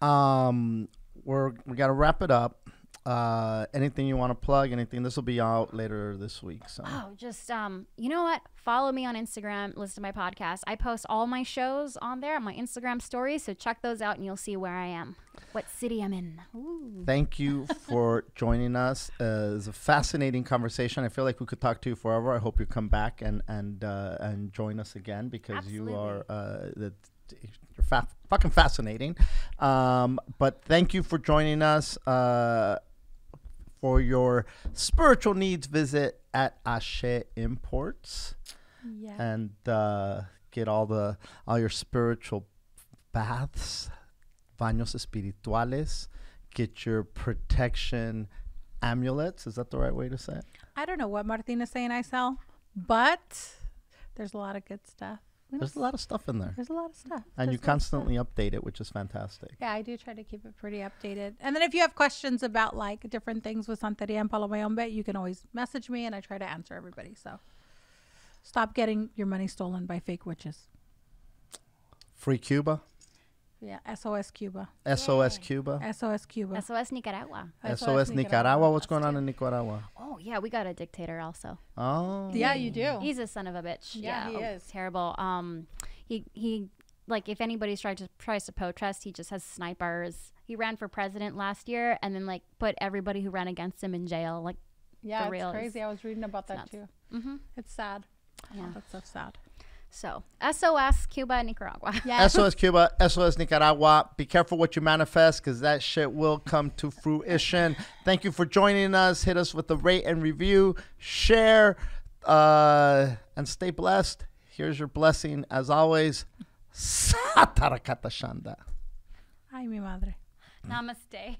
Alvarado. We got to wrap it up. Anything you want to plug? Anything? This will be out later this week. So. Oh, just you know what? Follow me on Instagram. Listen to my podcast. I post all my shows on there on my Instagram stories. So check those out, and you'll see where I am, what city I'm in. Ooh. Thank you for joining us. It's a fascinating conversation. I feel like we could talk to you forever. I hope you come back and join us again because Absolutely. you are you're fucking fascinating. But thank you for joining us. For your spiritual needs, visit at Ashe Imports and get all your spiritual baths, baños espirituales. Get your protection amulets. Is that the right way to say it? I don't know what Martina's saying I sell, but there's a lot of good stuff. There's a lot of stuff in there. There's a lot of stuff. And you constantly update it, which is fantastic. Yeah, I do try to keep it pretty updated. And then if you have questions about like different things with Santeria and Palomayombe, you can always message me and I try to answer everybody. So stop getting your money stolen by fake witches. Free Cuba. Yeah, SOS Cuba. SOS Cuba. SOS Cuba. SOS Nicaragua. SOS Nicaragua. What's going on in Nicaragua? Oh, yeah, we got a dictator also. Oh. Yeah, you do. He's a son of a bitch. Yeah, he is. Terrible. He like if anybody tries to protest, he just has snipers. He ran for president last year and then like put everybody who ran against him in jail. Like, yeah, for real. It's crazy. I was reading about that nuts. too. Mm-hmm. It's sad. Yeah. That's so sad. So SOS Cuba and Nicaragua. Yeah. SOS Cuba, SOS Nicaragua. Be careful what you manifest because that shit will come to fruition. Thank you for joining us. Hit us with a rate and review. Share and stay blessed. Here's your blessing as always. Satarakata Shanda. Ay, mi madre. Namaste.